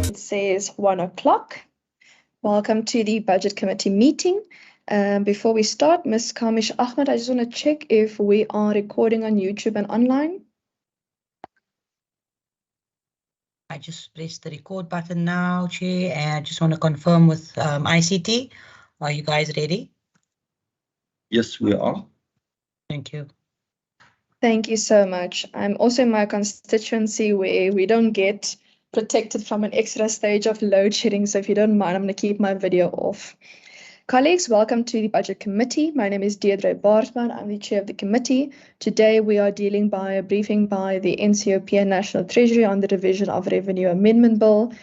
It says 1 o'clock. Welcome to the Budget Committee meeting. Before we start, Ms. Kamish Ahmed, I just want to check if we are recording on YouTube and online. I just pressed the record button now, Chair, and I just want to confirm with ICT. Are you guys ready? Yes, we are. Thank you. Thank you so much. I'm also in my constituency where we don't get protected from an extra stage of load shedding, so if you don't mind, I'm going to keep my video off. Colleagues, welcome to the Budget Committee. My name is Deirdre Baartman. I'm the chair of the committee. Today we are dealing by a briefing by the NCOP and National Treasury on the Division of Revenue Amendment Bill,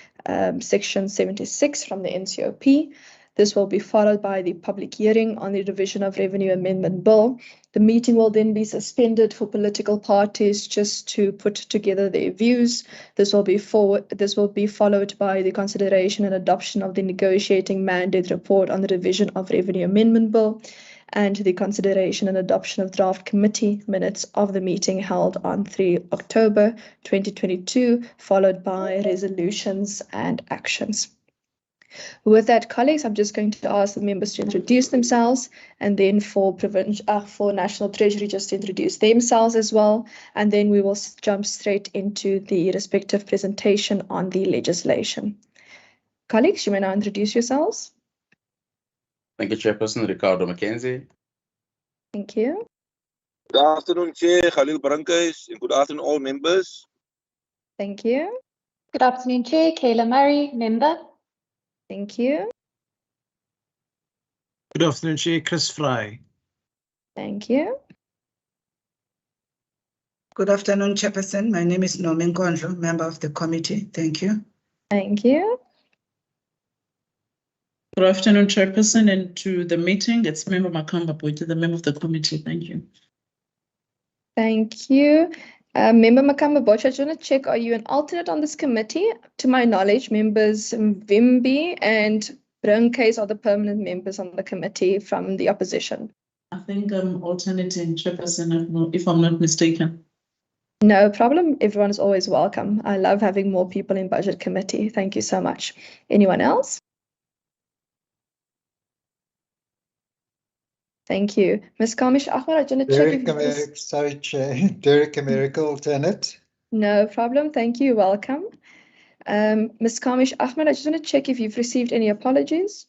Section 76 from the NCOP. This will be followed by the public hearing on the Division of Revenue Amendment Bill. The meeting will then be suspended for political parties just to put together their views. This will be followed by the consideration and adoption of the negotiating mandate report on the Division of Revenue Amendment Bill and the consideration and adoption of draft committee minutes of the meeting held on 3 October 2022, followed by resolutions and actions. With that, colleagues, I'm just going to ask the members to introduce themselves, and then for National Treasury just to introduce themselves as well, and then we will jump straight into the respective presentation on the legislation. Colleagues, you may now introduce yourselves. Thank you, Chairperson Ricardo Mackenzie. Thank you. Good afternoon, Chair Khalil Barankais, and good afternoon, all members. Thank you. Good afternoon, Chair Kayla Murray, member. Thank you. Good afternoon, Chair Chris Fry. Thank you. Good afternoon, Chairperson. My name is Nomin Kondlo, member of the committee. Thank you. Thank you. Good afternoon, Chairperson, and to the meeting. It's Member Makamba Boyd, the member of the committee. Thank you. Thank you. Member Makamba Boyd, I just want to check, are you an alternate on this committee? To my knowledge, members Mvimbi and Brancase are the permanent members on the committee from the opposition. I think I'm alternating, Chairperson, if I'm not mistaken. No problem. Everyone is always welcome. I love having more people in Budget Committee. Thank you so much. Anyone else? Thank you. Ms. Kamish Ahmed, I just want to check if sorry, Chair. Derek America, alternate. No problem. Thank you. Welcome. Ms. Kamish Ahmed, I just want to check if you've received any apologies.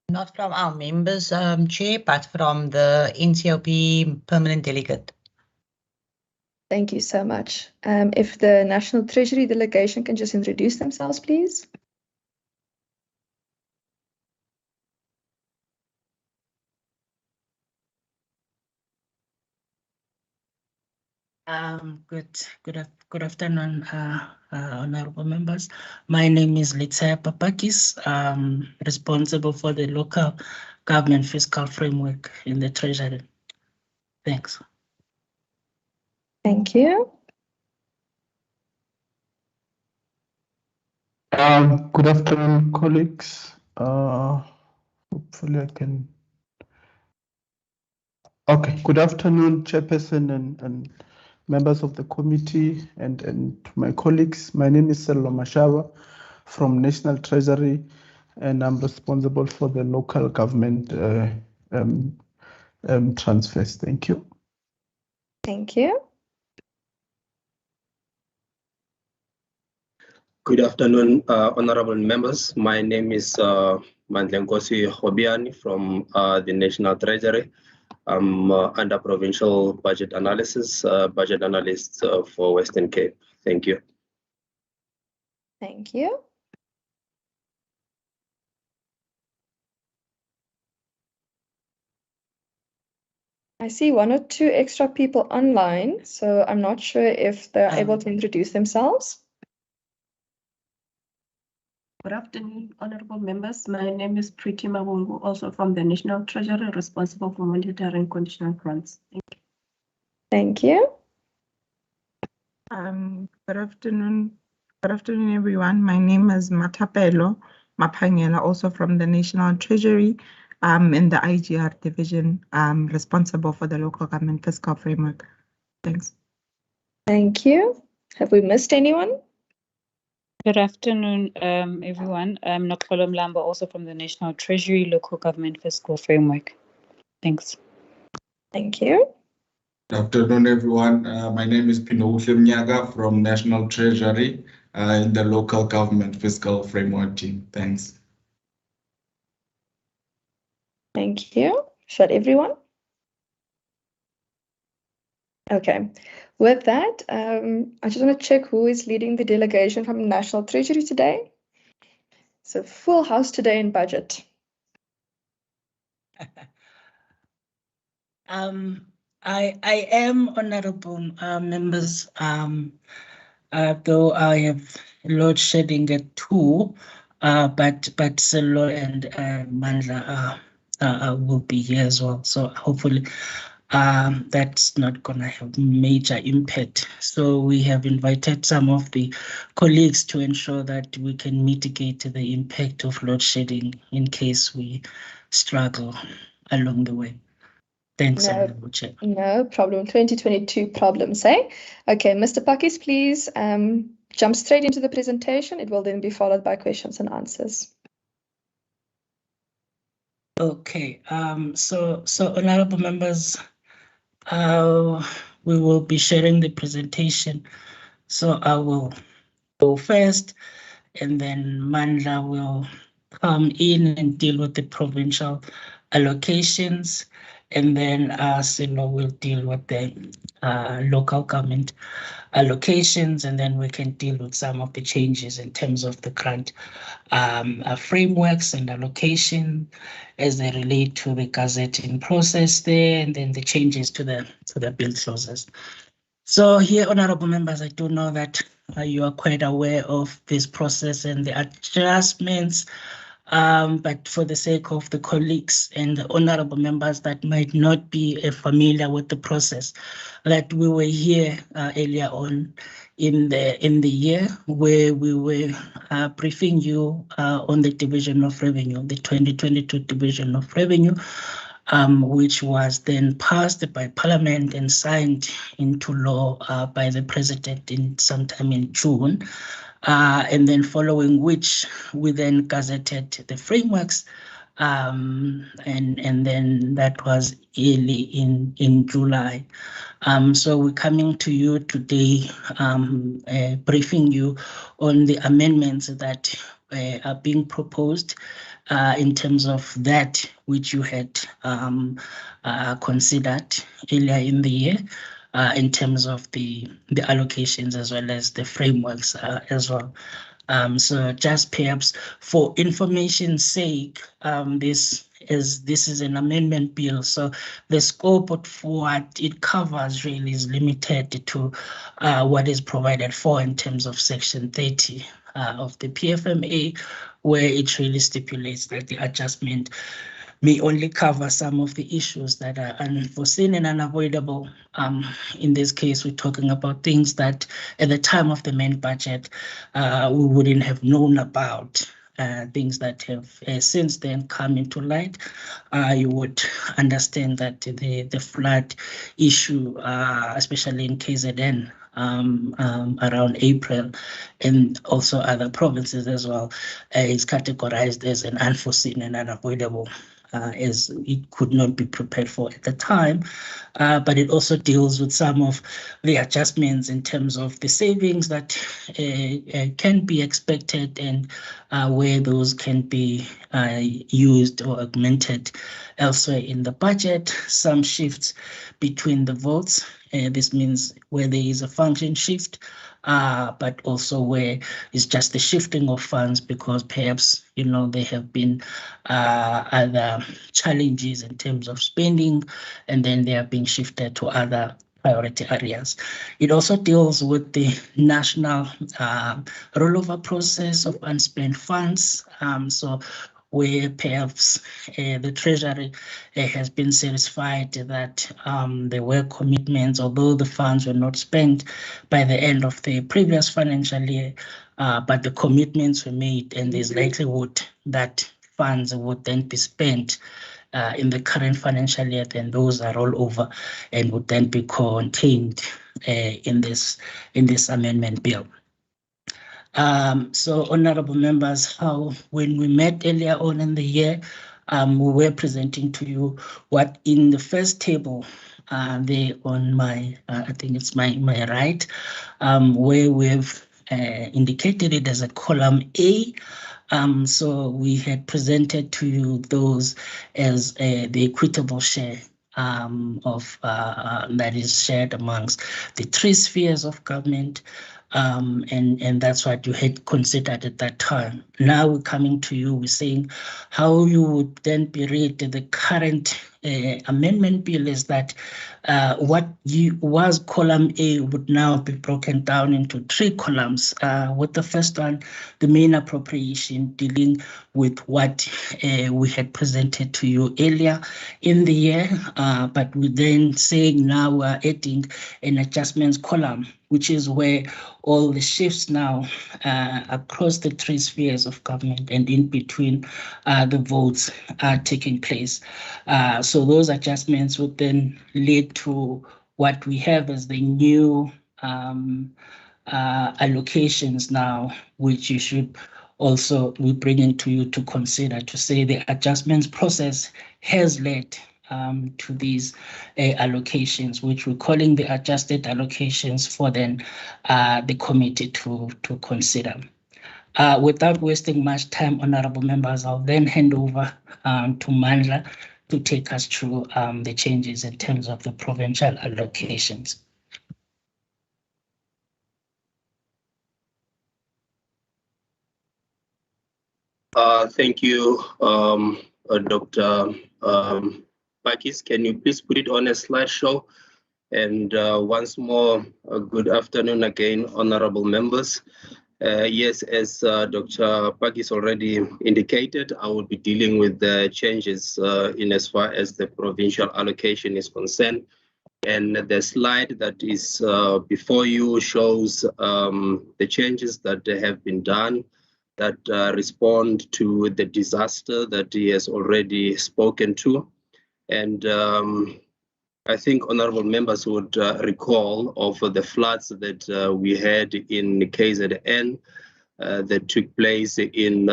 Not from our members, Chair, but from the NCOP permanent delegate. Thank you so much. If the National Treasury delegation can just introduce themselves, please. Good afternoon, honorable members. My name is Litsaya Papakis, responsible for the local government fiscal framework in the Treasury. Thanks. Thank you. Good afternoon, colleagues. Hopefully I can. Okay, good afternoon, Chairperson and members of the committee and my colleagues. My name is Sello Mashava from National Treasury, and I'm responsible for the local government transfers. Thank you. Thank you. Good afternoon, honorable members. My name is Mandlenkosi Hobiani from the National Treasury. I'm under Provincial Budget Analysis, Budget Analyst for Western Cape. Thank you. Thank you. I see one or two extra people online, so I'm not sure if they're able to introduce themselves. Good afternoon, honorable members. My name is Priti Mabungu, also from the National Treasury, responsible for monitoring conditional grants. Thank you. Good afternoon. Good afternoon, everyone. My name is Matapelo Mapangela, also from the National Treasury, in the IGR division, responsible for the local government fiscal framework. Thanks. Thank you. Have we missed anyone? Good afternoon, everyone. I'm Nokolo Mlamba, also from the National Treasury, Local Government Fiscal Framework. Thanks. Thank you. Good afternoon, everyone. My name is Pinohle Mnyaga from National Treasury in the Local Government Fiscal Framework team. Thanks. Thank you. Is that everyone? Okay. With that, I just want to check who is leading the delegation from National Treasury today. So full house today in budget. I am, honorable members, though I have load shedding at 2, but Selo and Mandla will be here as well. So hopefully that's not gonna have major impact. So we have invited some of the colleagues to ensure that we can mitigate the impact of load shedding in case we struggle along the way. Thanks, Honorable Chair. No problem. 2022 problems, eh? Okay, Mr. Pakis, please jump straight into the presentation. It will then be followed by questions and answers. Okay, so honorable members, we will be sharing the presentation. So I will go first, and then Mandla will come in and deal with the provincial allocations, and then Silo will deal with the local government allocations, and then we can deal with some of the changes in terms of the grant frameworks and allocation as they relate to the gazetting process there, and then the changes to the bill clauses. So here, honorable members, I do know that you are quite aware of this process and the adjustments, but for the sake of the colleagues and the honorable members that might not be familiar with the process, that we were here earlier on in the year where we were briefing you on the division of revenue, the 2022 division of revenue, which was then passed by Parliament and signed into law by the President sometime in June. And then following which we then gazetted the frameworks, and then that was early in July. So we're coming to you today, briefing you on the amendments that are being proposed in terms of that which you had considered earlier in the year. In terms of the allocations as well as the frameworks as well. So just perhaps for information's sake, this is an amendment bill. So the scope of what it covers really is limited to what is provided for in terms of Section 30 of the PFMA, where it really stipulates that the adjustment may only cover some of the issues that are unforeseen and unavoidable. In this case, we're talking about things that at the time of the main budget, we wouldn't have known about, things that have since then come into light. You would understand that the flood issue, especially in KZN, around April, and also other provinces as well, is categorized as an unforeseen and unavoidable as it could not be prepared for at the time. But it also deals with some of the adjustments in terms of the savings that can be expected and where those can be used or augmented elsewhere in the budget. Some shifts between the votes. This means where there is a function shift, but also where it's just the shifting of funds because perhaps, there have been other challenges in terms of spending, and then they are being shifted to other priority areas. It also deals with the national rollover process of unspent funds. So where perhaps the Treasury has been satisfied that there were commitments, although the funds were not spent by the end of the previous financial year, but the commitments were made, and there's likelihood that funds would then be spent in the current financial year, then those are all over and would then be contained in this amendment bill. So, honorable members, when we met earlier on in the year, we were presenting to you what in the first table there on my, I think it's my right, where we've indicated it as a column A. So we had presented to you those as the equitable share of that is shared amongst the three spheres of government. And that's what you had considered at that time. Now we're coming to you, we're saying how you would then be read the current amendment bill is that what was column A would now be broken down into three columns. With the first one, the main appropriation dealing with what we had presented to you earlier in the year, but we're then saying now we're adding an adjustments column, which is where all the shifts now across the three spheres of government and in between the votes are taking place. So those adjustments would then lead to what we have as the new allocations now, which you should also be bringing to you to consider, to say the adjustments process has led to these allocations, which we're calling the adjusted allocations for then the committee to consider. Without wasting much time, honorable members, I'll then hand over to Mandla to take us through the changes in terms of the provincial allocations. Thank you, Dr. Pakis. Can you please put it on a slideshow? And once more, good afternoon again, honorable members. Yes, as Dr. Pakis already indicated, I will be dealing with the changes in as far as the provincial allocation is concerned. And the slide that is before you shows the changes that have been done that respond to the disaster that he has already spoken to. And I think honorable members would recall of the floods that we had in KZN that took place in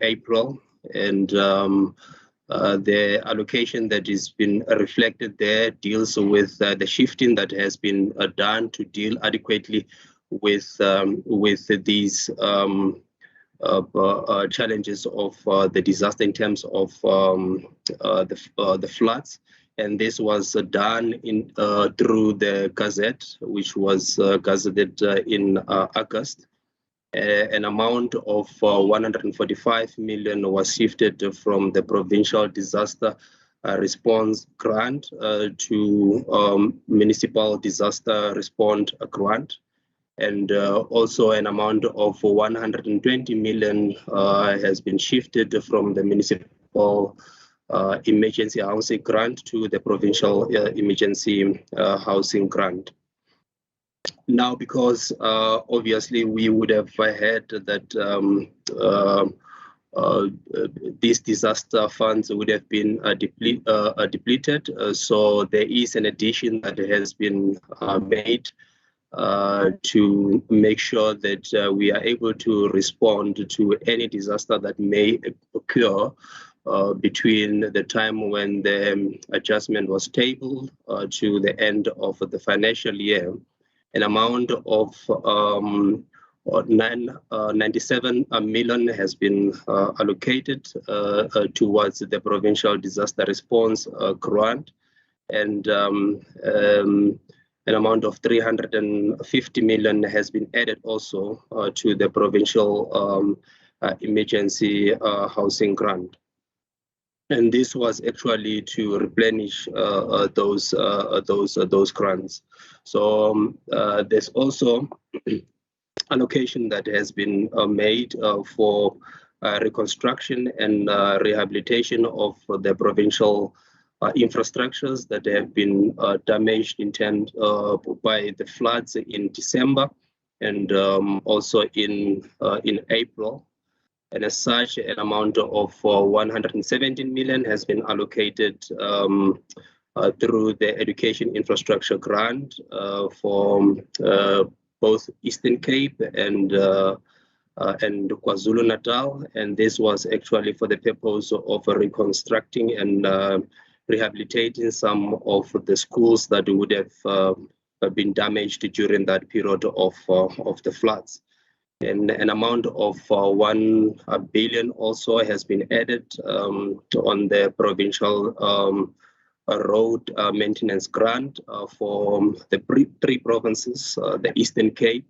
April, and the allocation that has been reflected there deals with the shifting that has been done to deal adequately with these challenges of the disaster in terms of the floods. And this was done in through the Gazette, which was gazetted in August. An amount of 145 million was shifted from the provincial disaster response grant to municipal disaster response grant. And also an amount of 120 million has been shifted from the municipal emergency housing grant to the provincial emergency housing grant. Now, because obviously we would have had that these disaster funds would have been depleted, so there is an addition that has been made to make sure that we are able to respond to any disaster that may occur between the time when the adjustment was tabled to the end of the financial year, an amount of 97 million has been allocated towards the provincial disaster response grant, and an amount of 350 million has been added also to the provincial emergency housing grant. And this was actually to replenish those grants. So there's also allocation that has been made for reconstruction and rehabilitation of the provincial infrastructures that have been damaged in terms by the floods in December and also in April. And as such, an amount of 117 million has been allocated through the education infrastructure grant for both Eastern Cape and KwaZulu-Natal. And this was actually for the purpose of reconstructing and rehabilitating some of the schools that would have been damaged during that period of the floods. And an amount of 1 billion also has been added on the provincial road maintenance grant for the three provinces, the Eastern Cape,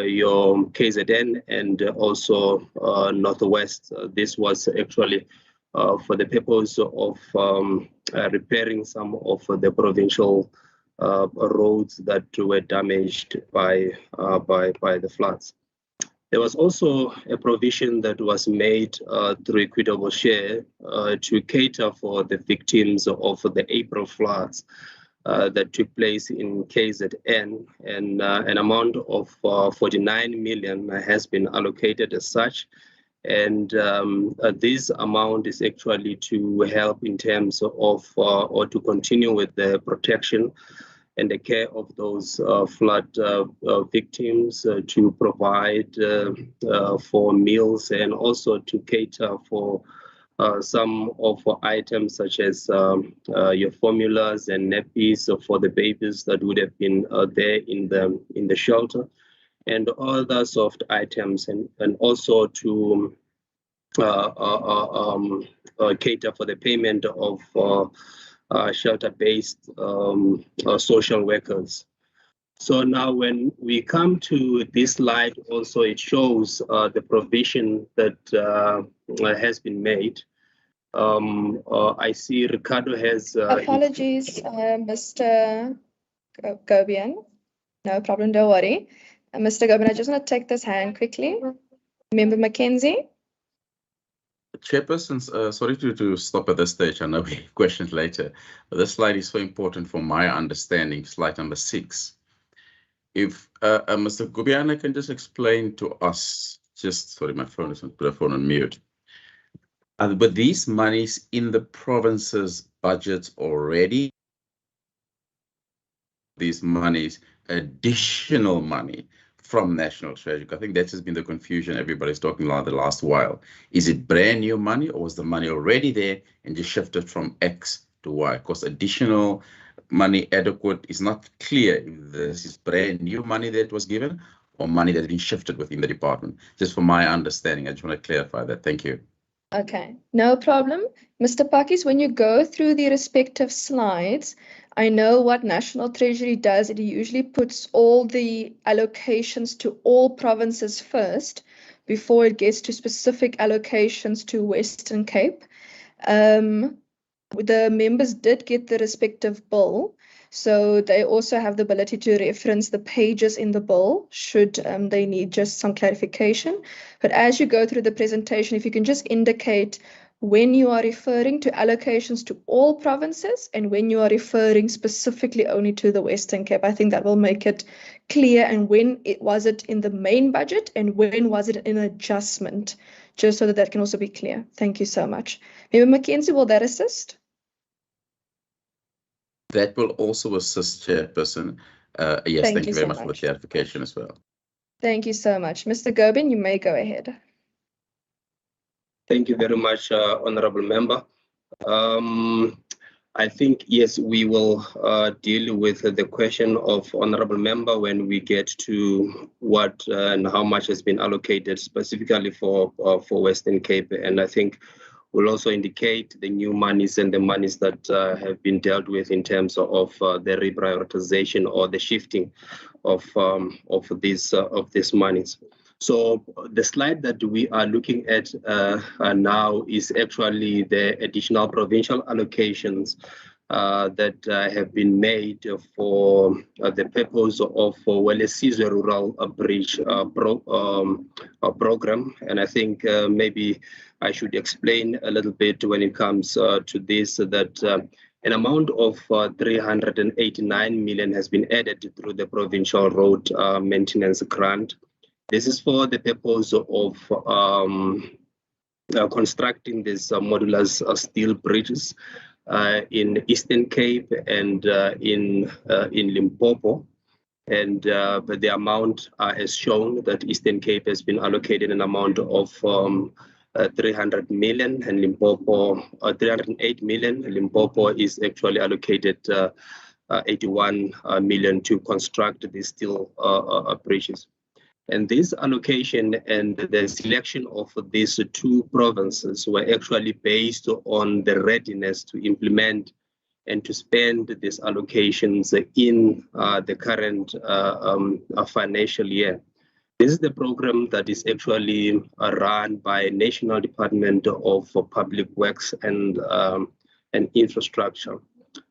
your KZN, and also Northwest. This was actually for the purpose of repairing some of the provincial roads that were damaged by the floods. There was also a provision that was made through equitable share to cater for the victims of the April floods that took place in KZN, and an amount of 49 million has been allocated as such. And this amount is actually to help in terms of or to continue with the protection and the care of those flood victims, to provide for meals, and also to cater for some of items such as your formulas and nappies for the babies that would have been there in the shelter, and other soft items, and also to cater for the payment of shelter-based social workers. So now when we come to this slide, also it shows the provision that has been made. I see Ricardo has... Apologies, Mr. Gobian. No problem, don't worry. Mr. Gobian, I just want to take this hand quickly. Member Mackenzie. Chairperson, sorry to stop at this stage. I know we have questions later, but this slide is so important for my understanding, slide number 6. If Mr. Gubiana can just explain to us, sorry, my phone is on, put the phone on mute. Were these monies in the province's budgets already? These monies, additional money from National Treasury? I think that has been the confusion everybody's talking about the last while. Is it brand new money, or was the money already there and just shifted from X to Y? Because additional money adequate is not clear if this is brand new money that was given or money that has been shifted within the department. Just for my understanding, I just want to clarify that. Thank you. Okay, no problem. Mr. Pakis, when you go through the respective slides, I know what National Treasury does. It usually puts all the allocations to all provinces first before it gets to specific allocations to Western Cape. The members did get the respective bill, so they also have the ability to reference the pages in the bill should they need just some clarification. But as you go through the presentation, if you can just indicate when you are referring to allocations to all provinces and when you are referring specifically only to the Western Cape, I think that will make it clear. And when was it in the main budget and when was it in adjustment, just so that can also be clear. Thank you so much. Member Mackenzie, will that assist? That will also assist, Chairperson. Yes, thank you very much for the clarification as well. Thank you so much. Mr. Gobin, you may go ahead. Thank you very much, Honorable Member. I think, yes, we will deal with the question of Honorable Member when we get to what and how much has been allocated specifically for Western Cape. And I think we'll also indicate the new monies and the monies that have been dealt with in terms of the reprioritization or the shifting of these monies. So the slide that we are looking at now is actually the additional provincial allocations that have been made for the purpose of Welesizwe Rural Bridge program. And I think maybe I should explain a little bit when it comes to this, that an amount of 389 million has been added through the provincial road maintenance grant. This is for the purpose of constructing these modular steel bridges in Eastern Cape and in Limpopo. And but the amount has shown that Eastern Cape has been allocated an amount of 300 million and Limpopo 308 million. Limpopo is actually allocated 81 million to construct these steel bridges. And this allocation and the selection of these two provinces were actually based on the readiness to implement and to spend these allocations in the current financial year. This is the program that is actually run by National Department of Public Works and Infrastructure.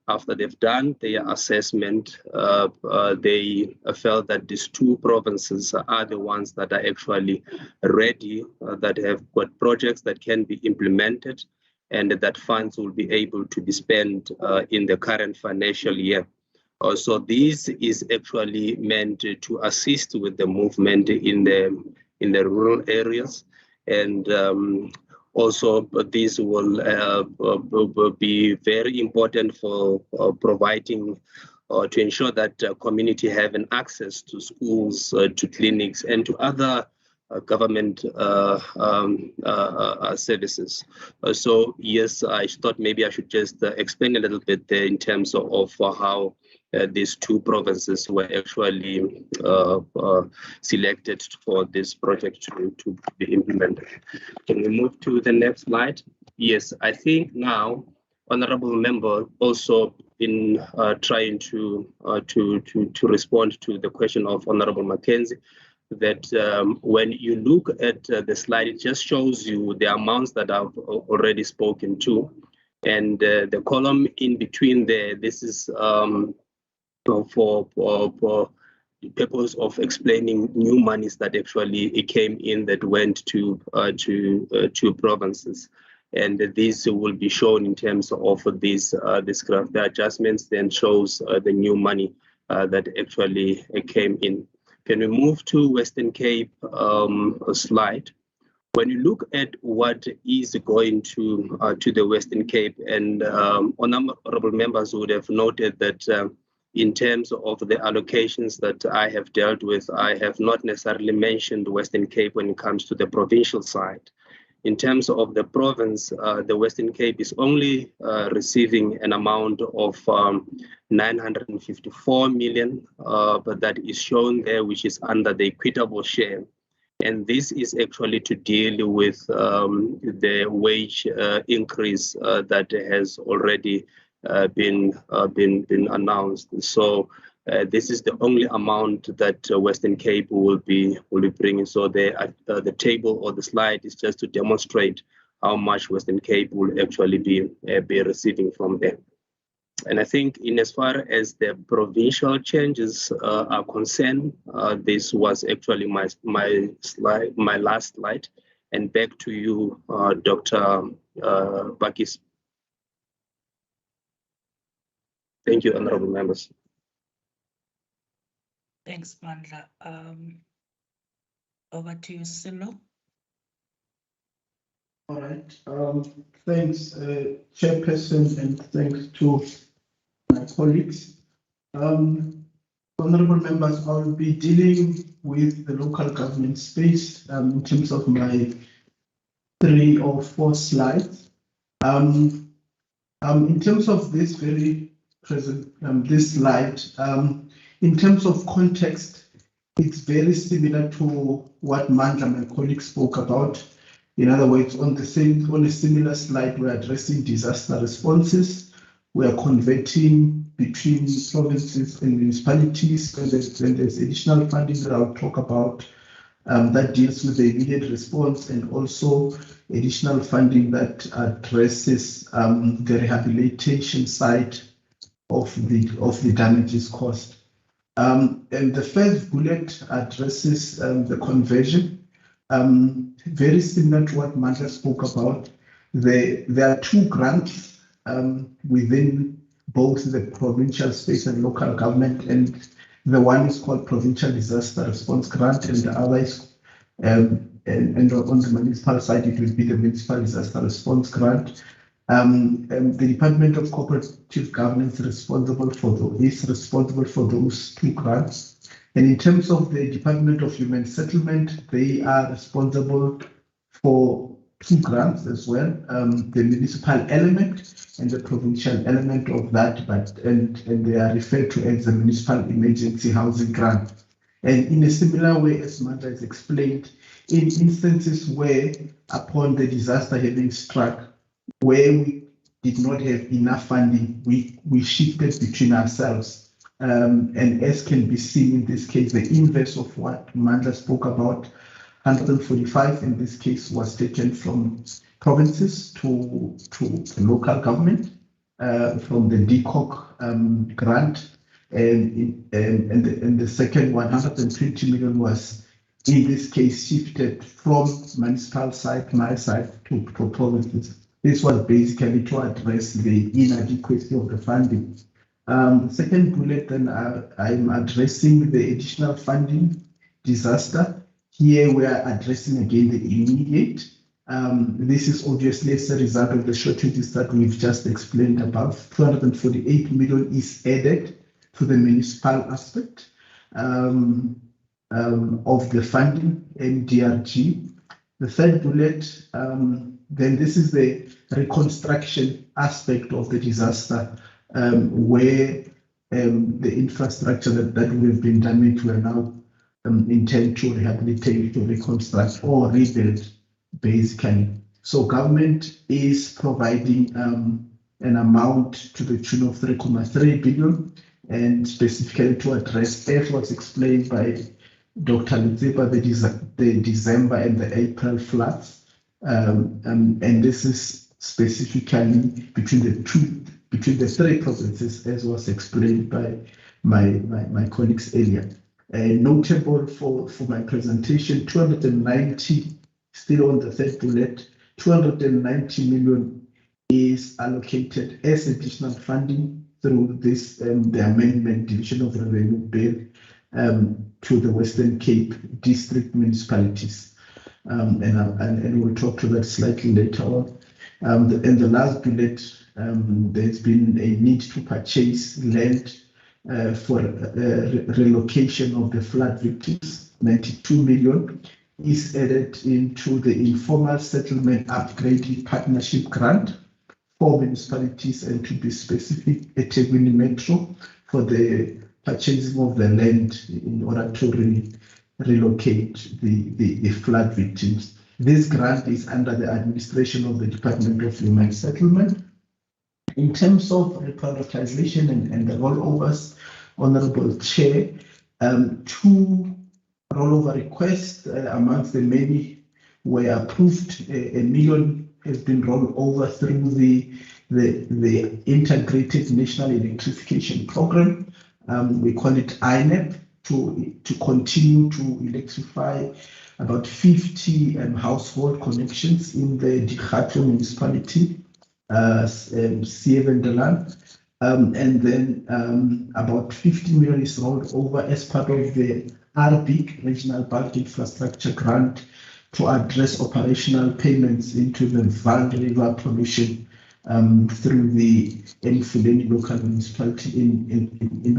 After they've done their assessment, they felt that these two provinces are the ones that are actually ready, that have got projects that can be implemented, and that funds will be able to be spent in the current financial year. So this is actually meant to assist with the movement in the rural areas, and also, this will be very important for providing to ensure that community have an access to schools, to clinics, and to other government services. So yes, I thought maybe I should just explain a little bit there in terms of how these two provinces were actually selected for this project to be implemented. Can we move to the next slide? Yes, I think now, Honorable Member, also in trying to respond to the question of Honorable Mackenzie, that when you look at the slide, it just shows you the amounts that I've already spoken to, and the column in between there, this is for the purpose of explaining new monies that actually came in that went to provinces, and this will be shown in terms of this graph. The adjustments then shows the new money that actually came in. Can we move to Western Cape slide? When you look at what is going to the Western Cape, and honorable members would have noted that in terms of the allocations that I have dealt with, I have not necessarily mentioned Western Cape when it comes to the provincial side. In terms of the province, the Western Cape is only receiving an amount of 954 million, but that is shown there, which is under the equitable share. And this is actually to deal with the wage increase that has already been announced. So this is the only amount that Western Cape will be bringing. So the table or the slide is just to demonstrate how much Western Cape will actually be receiving from there. And I think in as far as the provincial changes are concerned, this was actually my last slide. And back to you, Dr. Bakis. Thank you, honorable members. Thanks, Mandla. Over to you, Silo. All right. Thanks, Chairperson, and thanks to my colleagues. Honorable members, I will be dealing with the local government space in terms of my 3 or 4 slides. In terms of this very present, this slide, in terms of context, it's very similar to what Mandla, my colleague, spoke about. In other words, on a similar slide, we're addressing disaster responses. We are converting between provinces and municipalities, and there's additional funding that I'll talk about that deals with the immediate response, and also additional funding that addresses the rehabilitation side of the damages caused. And the first bullet addresses the conversion. Very similar to what Mandla spoke about. There are 2 grants within both the provincial space and local government, and the one is called Provincial Disaster Response Grant, and the other is, and on the municipal side, it will be the Municipal Disaster Response Grant. The Department of Cooperative Governance is responsible for those 2 grants. And in terms of the Department of Human Settlement, they are responsible for 2 grants as well, the municipal element and the provincial element of that, and they are referred to as the Municipal Emergency Housing Grant. And in a similar way, as Mandla has explained, in instances where, upon the disaster having struck, where we did not have enough funding, we shifted between ourselves. And as can be seen in this case, the inverse of what Mandla spoke about, 145 in this case was taken from provinces to the local government from the DCOC grant, and the second 120 million was in this case shifted from municipal side, my side, to provinces. This was basically to address the inadequacy of the funding. The second bullet, then I'm addressing the additional funding disaster. Here we are addressing again the immediate. This is obviously as a result of the shortages that we've just explained above. 248 million is added to the municipal aspect of the funding, MDRG. The third bullet, then this is the reconstruction aspect of the disaster, where the infrastructure that we've been damaged, we are now intend to rehabilitate, to reconstruct or rebuild, basically. So government is providing an amount to the tune of 3.3 billion, and specifically to address, as was explained by Dr. Letsipa, the December and the April floods, and this is specifically between the 3 provinces, as was explained by my colleagues earlier. Notable for my presentation, 290, still on the third bullet, 290 million is allocated as additional funding through this the amendment division of revenue bill to the Western Cape district municipalities, and we'll talk to that slightly later on. And the last bullet, there's been a need to purchase land for relocation of the flood victims. 92 million is added into the informal settlement upgrading partnership grant for municipalities, and to be specific, eThekwini Metro, for the purchasing of the land in order to relocate the flood victims. This grant is under the administration of the Department of Human Settlement. In terms of reprioritization and the rollovers, Honorable Chair, 2 rollover requests amongst the many were approved. 1 million has been rolled over through the Integrated National Electrification Program. We call it INEP, to continue to electrify about 50 household connections in the Dikgato municipality, Sievendeland. And then about 50 million is rolled over as part of the RBIC, Regional Bulk Infrastructure Grant, to address operational payments into the Val River pollution through the Mfuleni local municipality in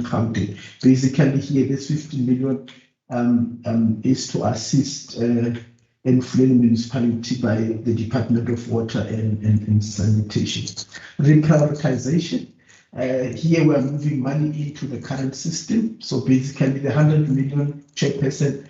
Gauteng. Basically here, this 50 million is to assist Enflele municipality by the Department of Water and Sanitation. Reprioritization. Here we are moving money into the current system. So basically the 100 million chairperson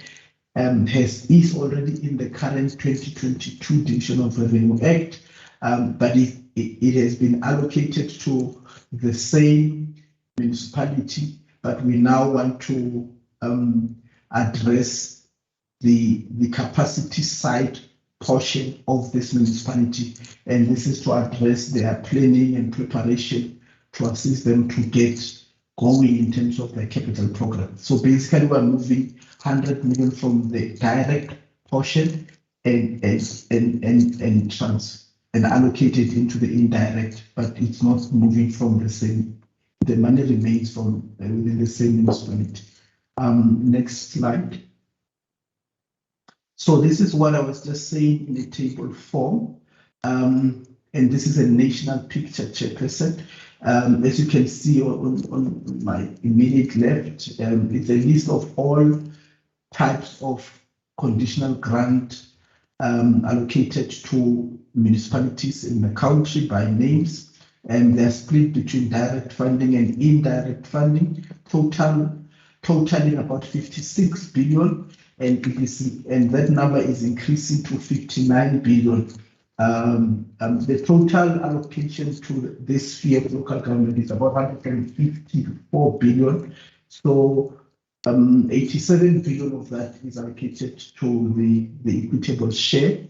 is already in the current 2022 Division of Revenue Act, but it has been allocated to the same municipality, but we now want to address the capacity side portion of this municipality, and this is to address their planning and preparation to assist them to get going in terms of their capital program. So basically we're moving 100 million from the direct portion and allocate it into the indirect, but it's not moving from the same. The money remains from within the same municipality. Next slide. So this is what I was just saying in a table form. And this is a national picture, chairperson. As you can see on my immediate left, it's a list of all types of conditional grant allocated to municipalities in the country by names, and they're split between direct funding and indirect funding, totaling about 56 billion, and that number is increasing to 59 billion. The total allocation to this sphere of local government is about 154 billion. So 87 billion of that is allocated to the equitable share.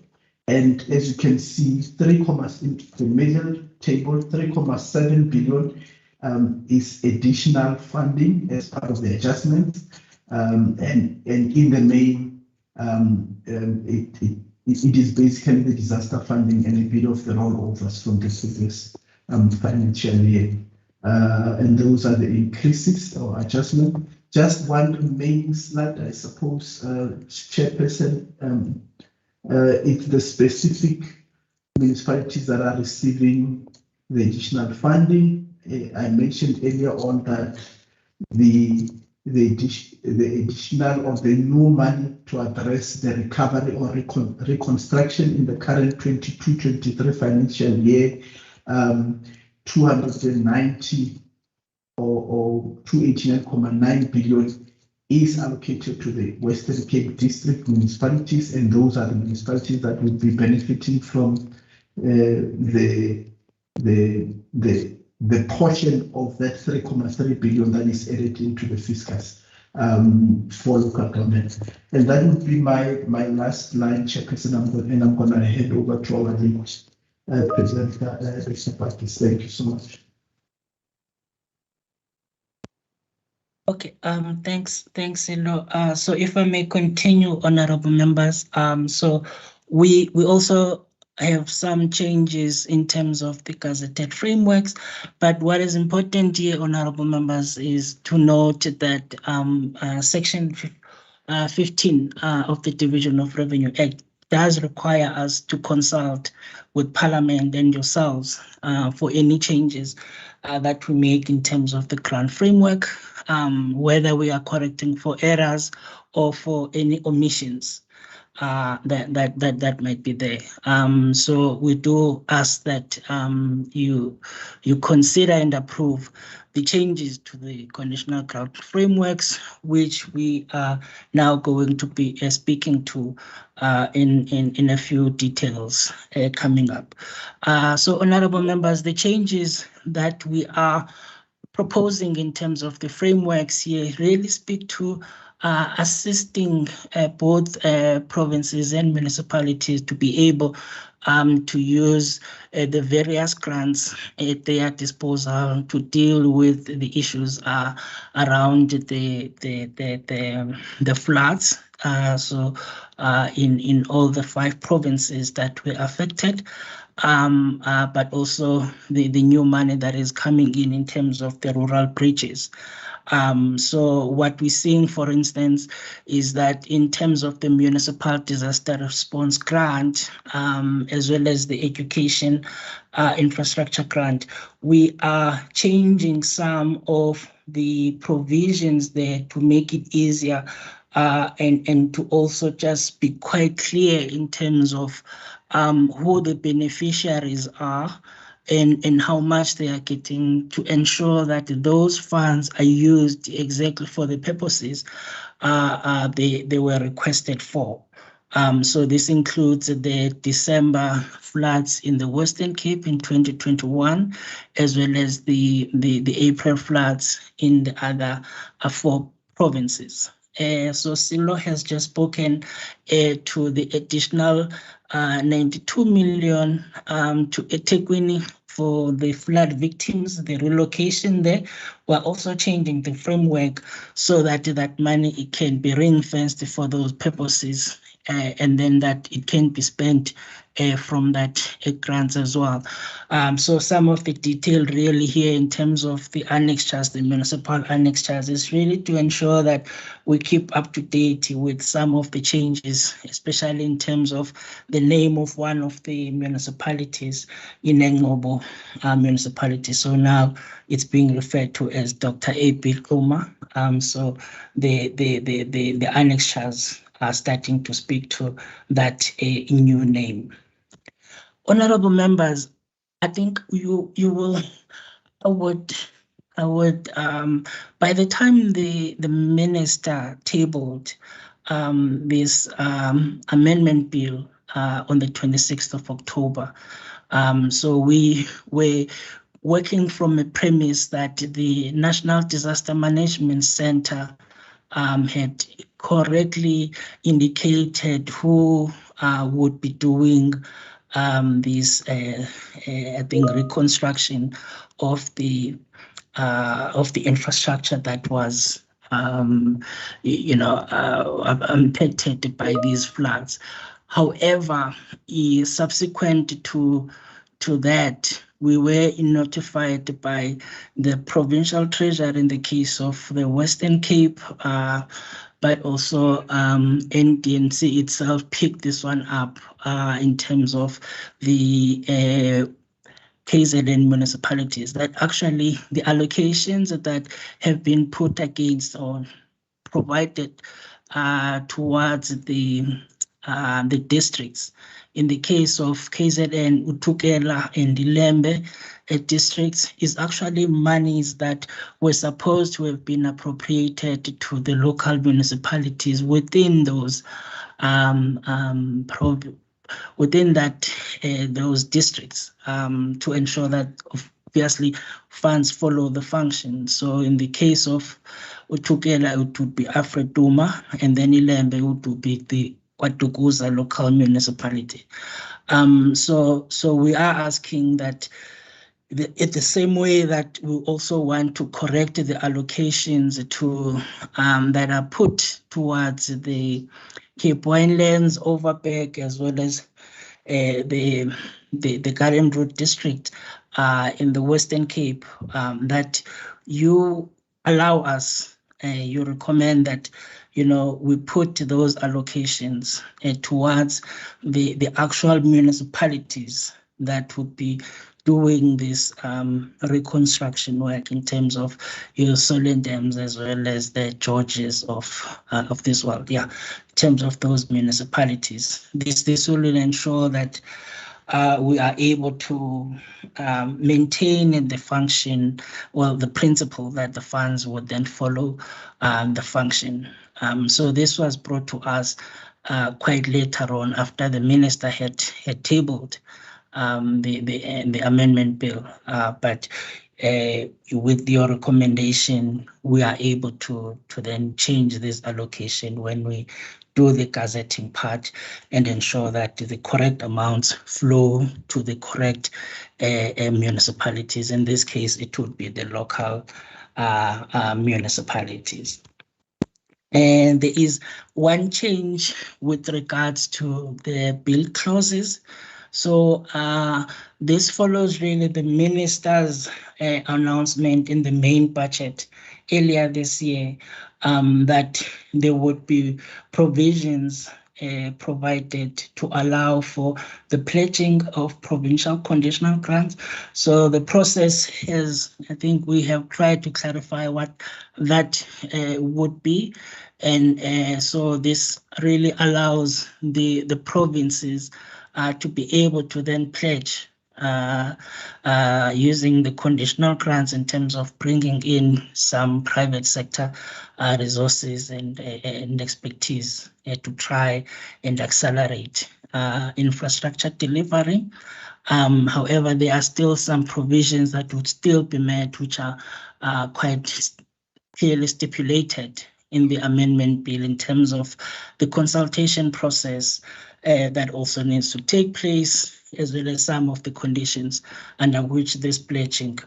And as you can see, the middle table, 3.7 billion is additional funding as part of the adjustment. And in the main, it is basically the disaster funding and a bit of the rollovers from the previous financial year. And those are the increases or adjustment. Just one remaining slide, I suppose, chairperson. It's the specific municipalities that are receiving the additional funding. I mentioned earlier on that the additional or the new money to address the recovery or reconstruction in the current 22-23 financial year, 290 or 289.9 billion is allocated to the Western Cape District municipalities, and those are the municipalities that will be benefiting from the portion of that 3.3 billion that is added into the fiscus for local government. And that would be my last line, chairperson, and I'm going to hand over to our lead presenter, Mr. Pakis. Thank you so much. Okay, thanks, Elo. So if I may continue, honorable members, so we also have some changes in terms of the gazetted frameworks, but what is important here, honorable members, is to note that section 15 of the Division of Revenue Act does require us to consult with Parliament and yourselves for any changes that we make in terms of the grant framework, whether we are correcting for errors or for any omissions that might be there. So we do ask that you consider and approve the changes to the conditional grant frameworks, which we are now going to be speaking to in a few details coming up. So honorable members, the changes that we are proposing in terms of the frameworks here really speak to assisting both provinces and municipalities to be able to use the various grants at their disposal to deal with the issues around the floods. So in all the 5 provinces that were affected, but also the new money that is coming in terms of the rural bridges. So what we're seeing, for instance, is that in terms of the municipal disaster response grant, as well as the education infrastructure grant, we are changing some of the provisions there to make it easier and to also just be quite clear in terms of who the beneficiaries are and how much they are getting, to ensure that those funds are used exactly for the purposes they were requested for. So this includes the December floods in the Western Cape in 2021, as well as the April floods in the other 4 provinces. So Silo has just spoken to the additional 92 million to eThekwini for the flood victims, the relocation there. We're also changing the framework so that that money can be ring-fenced for those purposes, and then that it can be spent from that grants as well. So some of the detail really here in terms of the annexures, the municipal annexures, is really to ensure that we keep up to date with some of the changes, especially in terms of the name of one of the municipalities in Ngobo municipality. So now it's being referred to as Dr. A.P. Kuma. So the annexures are starting to speak to that new name. Honorable members, I think you will, I would, by the time the minister tabled this amendment bill on the 26th of October, so we were working from a premise that the National Disaster Management Center had correctly indicated who would be doing this, I think, reconstruction of the infrastructure that was, impacted by these floods. However, subsequent to that, we were notified by the Provincial Treasury in the case of the Western Cape, but also NDNC itself picked this one up in terms of the KZN municipalities, that actually the allocations that have been put against or provided towards the districts. In the case of KZN, Utukela and Ilembe districts, is actually monies that were supposed to have been appropriated to the local municipalities within those those districts, to ensure that obviously funds follow the function. So in the case of Utukela, it would be Afreduma, and then Ilembe it would be the KwaDukuza local municipality. So we are asking that in the same way that we also want to correct the allocations to that are put towards the Cape Winelands, Overberg, as well as the Garden Road district in the Western Cape, that you allow us, you recommend that we put those allocations towards the actual municipalities that would be doing this reconstruction work in terms of your Solendams as well as the Georges of this world. Yeah, in terms of those municipalities, this will ensure that we are able to maintain the function, well, the principle that the funds would then follow the function. So this was brought to us quite later on after the minister had tabled the amendment bill, but with your recommendation, we are able to then change this allocation when we do the gazetting part and ensure that the correct amounts flow to the correct municipalities. In this case, it would be the local municipalities. And there is one change with regards to the bill clauses. So this follows really the minister's announcement in the main budget earlier this year, that there would be provisions provided to allow for the pledging of provincial conditional grants. So the process is, I think we have tried to clarify what that would be. And so this really allows the provinces to be able to then pledge using the conditional grants in terms of bringing in some private sector resources and expertise to try and accelerate infrastructure delivery. However, there are still some provisions that would still be met, which are quite clearly stipulated in the amendment bill in terms of the consultation process that also needs to take place, as well as some of the conditions under which this pledging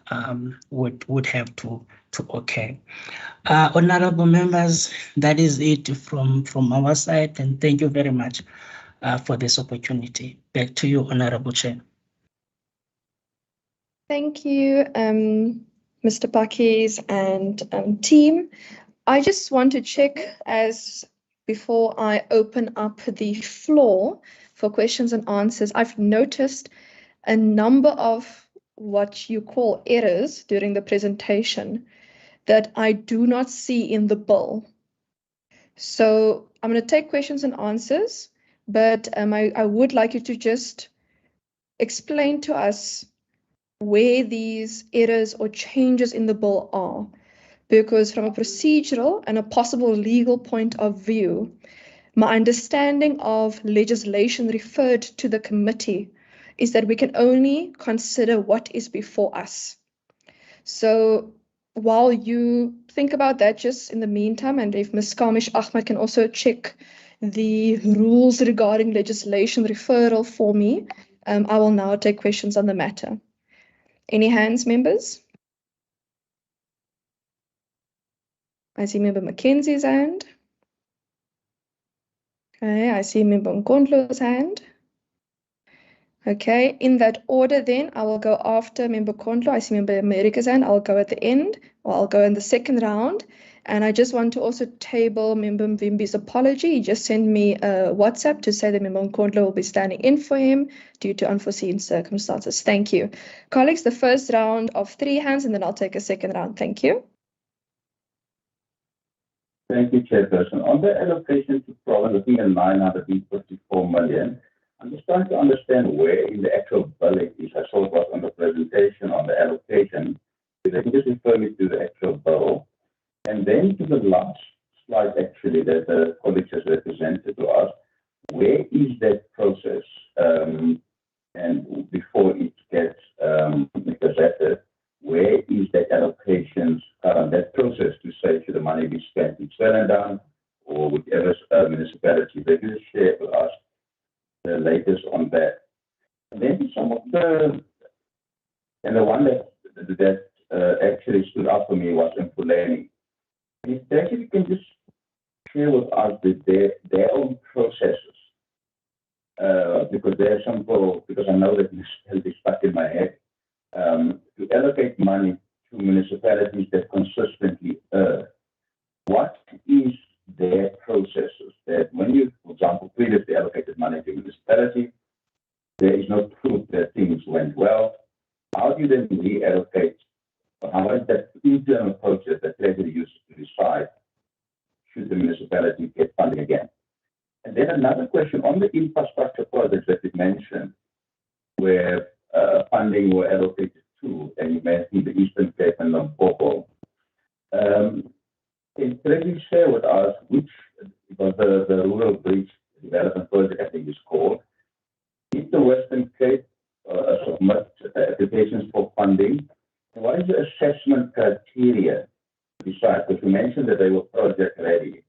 would have to occur. Honorable members, that is it from our side, and thank you very much for this opportunity. Back to you, Honorable Chair. Thank you, Mr. Pakis and team. I just want to check as before I open up the floor for questions and answers. I've noticed a number of what you call errors during the presentation that I do not see in the bill. So I'm going to take questions and answers, but I would like you to just explain to us where these errors or changes in the bill are. Because from a procedural and a possible legal point of view, my understanding of legislation referred to the committee is that we can only consider what is before us. So while you think about that, just in the meantime, and if Ms. Kamish Ahmed can also check the rules regarding legislation referral for me, I will now take questions on the matter. Any hands, members? I see Member Mackenzie's hand. Okay, I see Member Nkondlo's hand. Okay, in that order then, I will go after Member Nkondlo. I see Member America's hand. I'll go at the end, or I'll go in the second round. And I just want to also table Member Mvimbi's apology. He just sent me a WhatsApp to say that Member Nkondlo will be standing in for him due to unforeseen circumstances. Thank you. Colleagues, the first round of 3 hands, and then I'll take a second round. Thank you. Thank you, Chairperson. On the allocation to province, I think at 954 million, I'm just trying to understand where in the actual bill it is. I saw it was on the presentation on the allocation. If they can just refer me to the actual bill. And then to the last slide, actually, that the colleagues has represented to us, where is that process? And before it gets gazetted, where is that allocations, that process to say should the money be spent in Stellenbosch or whichever municipality? They can share with us the latest on that. And then some of the one that actually stood out for me was Mfuleni. If they actually can just share with us their own processes, because there are some people, because I know that this is stuck in my head, to allocate money to municipalities that consistently earn. What is their processes that when you, for example, previously allocated money to a municipality, there is no proof that things went well? How do you then reallocate? How is that internal process that Treasury uses to decide should the municipality get funding again? And then another question on the infrastructure projects that you mentioned, where funding were allocated to, and you mentioned the Eastern Cape and Limpopo. Can Treasury share with us which, because the Rural Bridge Development Project, I think is called, did the Western Cape submit applications for funding? And what is the assessment criteria to decide? Because you mentioned that they were project ready.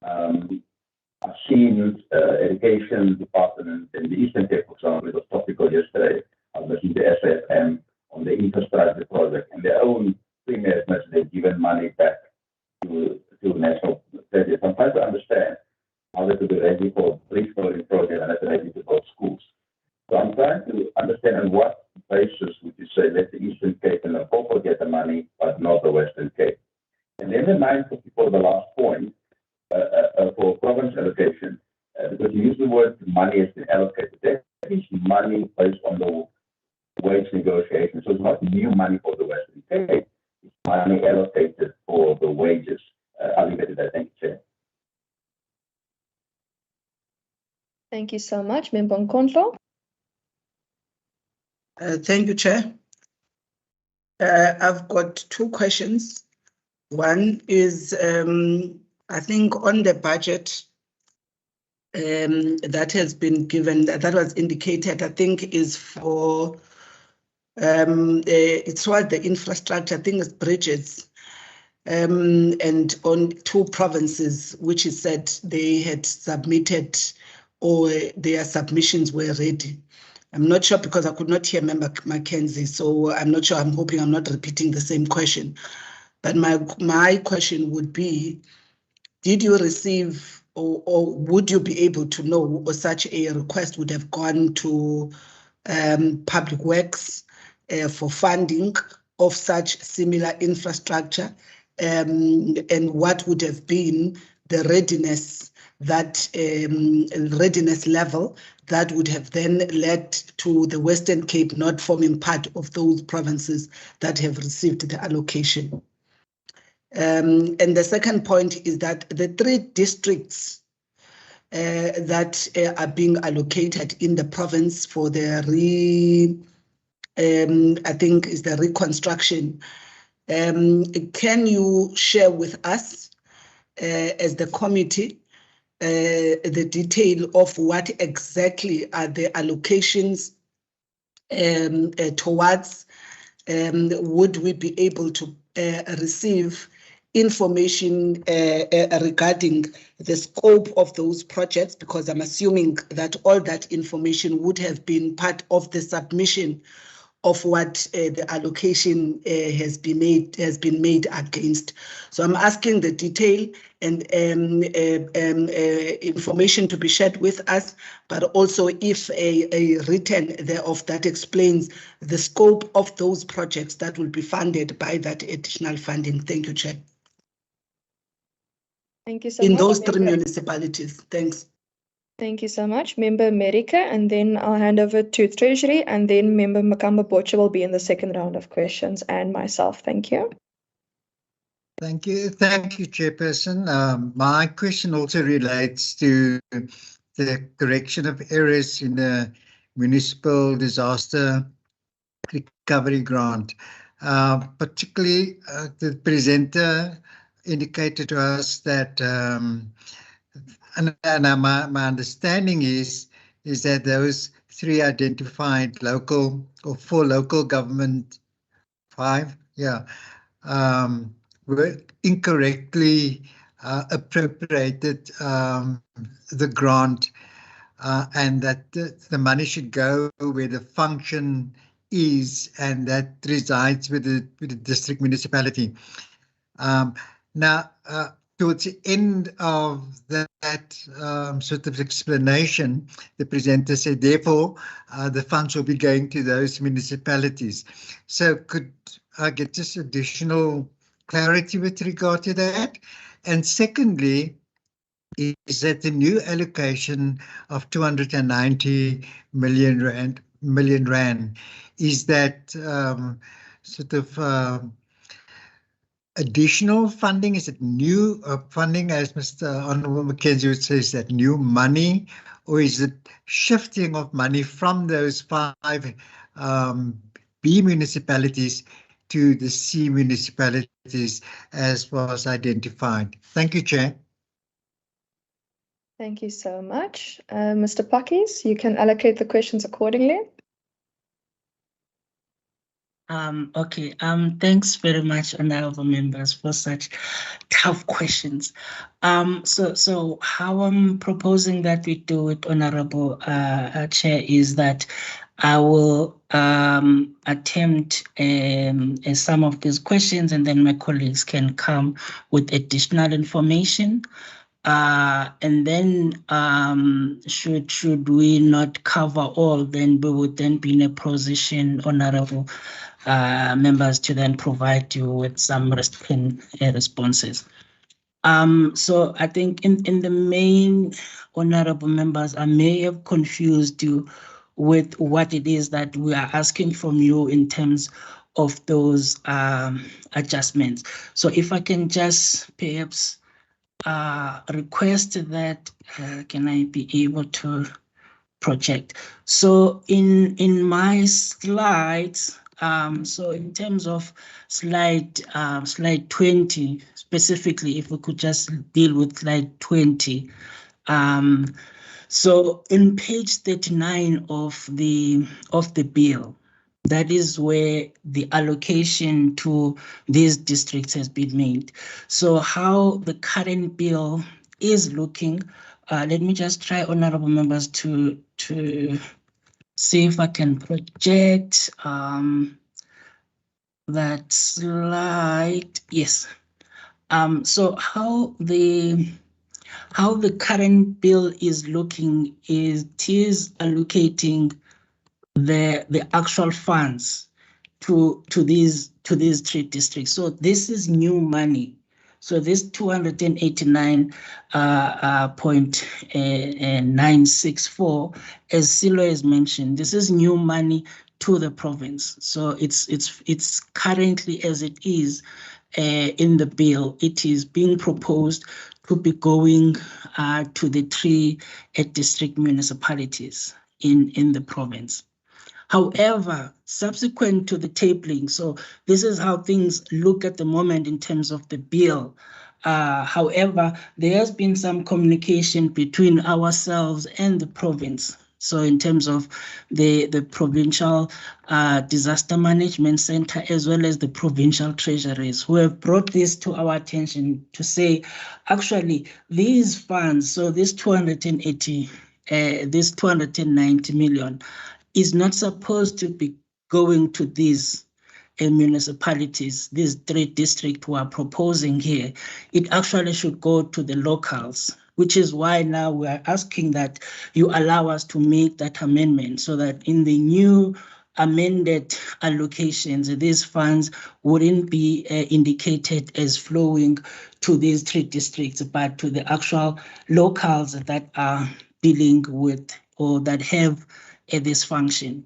I've seen education department in the Eastern Cape, for example, it was topical yesterday. I was listening to SFM on the infrastructure project, and their own premier message, they've given money back to national Treasury. So I'm trying to understand how they could be ready for restoring project and they're ready to build schools. So I'm trying to understand on what basis would you say let the Eastern Cape and Limpopo get the money, but not the Western Cape. And then the 954, the last point, for province allocation, the because you use the word money has been allocated. That is money based on the wage negotiation. So it's not new money for the Western Cape. It's money allocated for the wages. I'll leave it at that. Thank you, Chair. Thank you so much. Member Nkondlo. Thank you, Chair. I've got two questions. One is, I think on the budget that has been given, that was indicated, I think is for, it's what the infrastructure, I think it's bridges, and on 2 provinces, which is said they had submitted or their submissions were ready. I'm not sure because I could not hear Member Mackenzie, so I'm not sure. I'm hoping I'm not repeating the same question. But my question would be, did you receive or would you be able to know or such a request would have gone to Public Works for funding of such similar infrastructure, and what would have been the readiness readiness level that would have then led to the Western Cape not forming part of those provinces that have received the allocation. And the second point is that the 3 districts that are being allocated in the province for the I think is the reconstruction. Can you share with us as the committee the detail of what exactly are the allocations towards? Would we be able to receive information regarding the scope of those projects? Because I'm assuming that all that information would have been part of the submission of what the allocation has been made against. So I'm asking the detail and information to be shared with us, but also if a written thereof that explains the scope of those projects that will be funded by that additional funding. Thank you, Chair. Thank you so much. In much. those 3 municipalities. Thanks. Thank you so much, Member America, and then I'll hand over to Treasury, and then Member Makamba Bocha will be in the second round of questions, and myself. Thank you. Thank you, Chairperson. My question also relates to the correction of errors in the municipal disaster recovery grant. Particularly, the presenter indicated to us that my understanding is that those 3 identified local or 4 local government, 5, were incorrectly appropriated the grant, and that the money should go where the function is, and that resides with the district municipality. Now, towards the end of that sort of explanation, the presenter said, therefore, the funds will be going to those municipalities. So could I get just additional clarity with regard to that? And secondly, is that the new allocation of 290 million rand, is that sort of additional funding? Is it new funding, as Mr. Honourable Mackenzie would say, is that new money, or is it shifting of money from those 5 B municipalities to the C municipalities as was identified? Thank you, Chair. Thank you so much. Mr. Pakkies, you can allocate the questions accordingly. Okay, thanks very much, honorable members, for such tough questions. So how I'm proposing that we do it, honorable Chair, is that I will attempt some of these questions, and then my colleagues can come with additional information. And then should we not cover all, then we would then be in a position, honorable members, to then provide you with some responses. So I think in the main, honorable members, I may have confused you with what it is that we are asking from you in terms of those adjustments. So if I can just perhaps request that, can I be able to project? So in my slides, so in terms of slide 20 specifically, if we could just deal with slide 20. So in page 39 of the bill, that is where the allocation to these districts has been made. So how the current bill is looking, let me just try, honorable members, to see if I can project that slide. Yes. So how the current bill is looking is it is allocating the actual funds to these 3 districts. So this is new money. So this 289.964, as Silo has mentioned, this is new money to the province. So it's currently, as it is in the bill, it is being proposed to be going to the 3 district municipalities in the province. However, subsequent to the tabling, so this is how things look at the moment in terms of the bill. However, there has been some communication between ourselves and the province. So in terms of the Provincial Disaster Management Center, as well as the provincial treasuries, who have brought this to our attention to say, actually, these funds, so this 290 million, is not supposed to be going to these municipalities, these 3 districts who are proposing here. It actually should go to the locals, which is why now we are asking that you allow us to make that amendment so that in the new amended allocations, these funds wouldn't be indicated as flowing to these 3 districts, but to the actual locals that are dealing with or that have this function.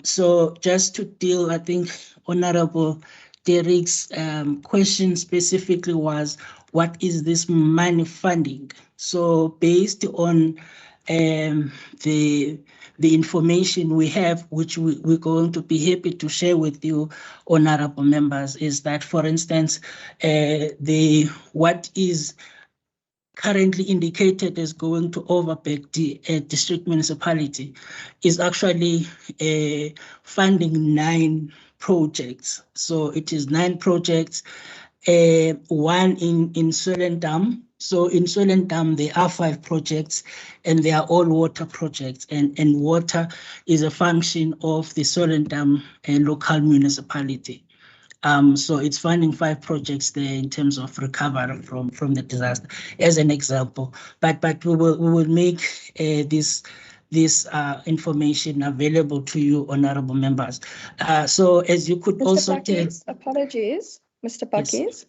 So just to deal, I think Honorable Derek's question specifically was, what is this money funding? So based on the information we have, which we're going to be happy to share with you, honorable members, is that, for instance, what is currently indicated as going to Overberg district municipality is actually funding 9 projects. So it is 9 projects, one in Swellendam. So in Swellendam, there are 5 projects, and they are all water projects, and water is a function of the Swellendam local municipality. So it's funding 5 projects there in terms of recovery from the disaster, as an example. But we will make this information available to you, honorable members. So as you could Mr. also Pakis, apologies, Mr. Pakis. Yes.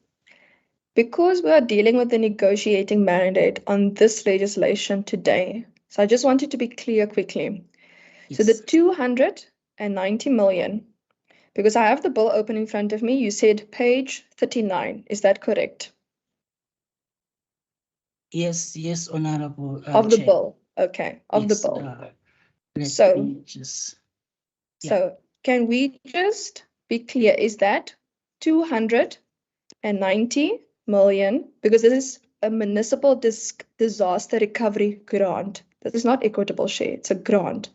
Because we are dealing with the negotiating mandate on this legislation today, so I just wanted to be clear quickly. Yes. So the 290 million, because I have the bill open in front of me, you said page 39. Is that correct? Yes, honorable Of the Chair. bill. Okay, of Yes, the bill. let So, me just, so can we just be clear? Is that 290 million? Because this is a municipal disaster recovery grant. This is not equitable share, it's a grant.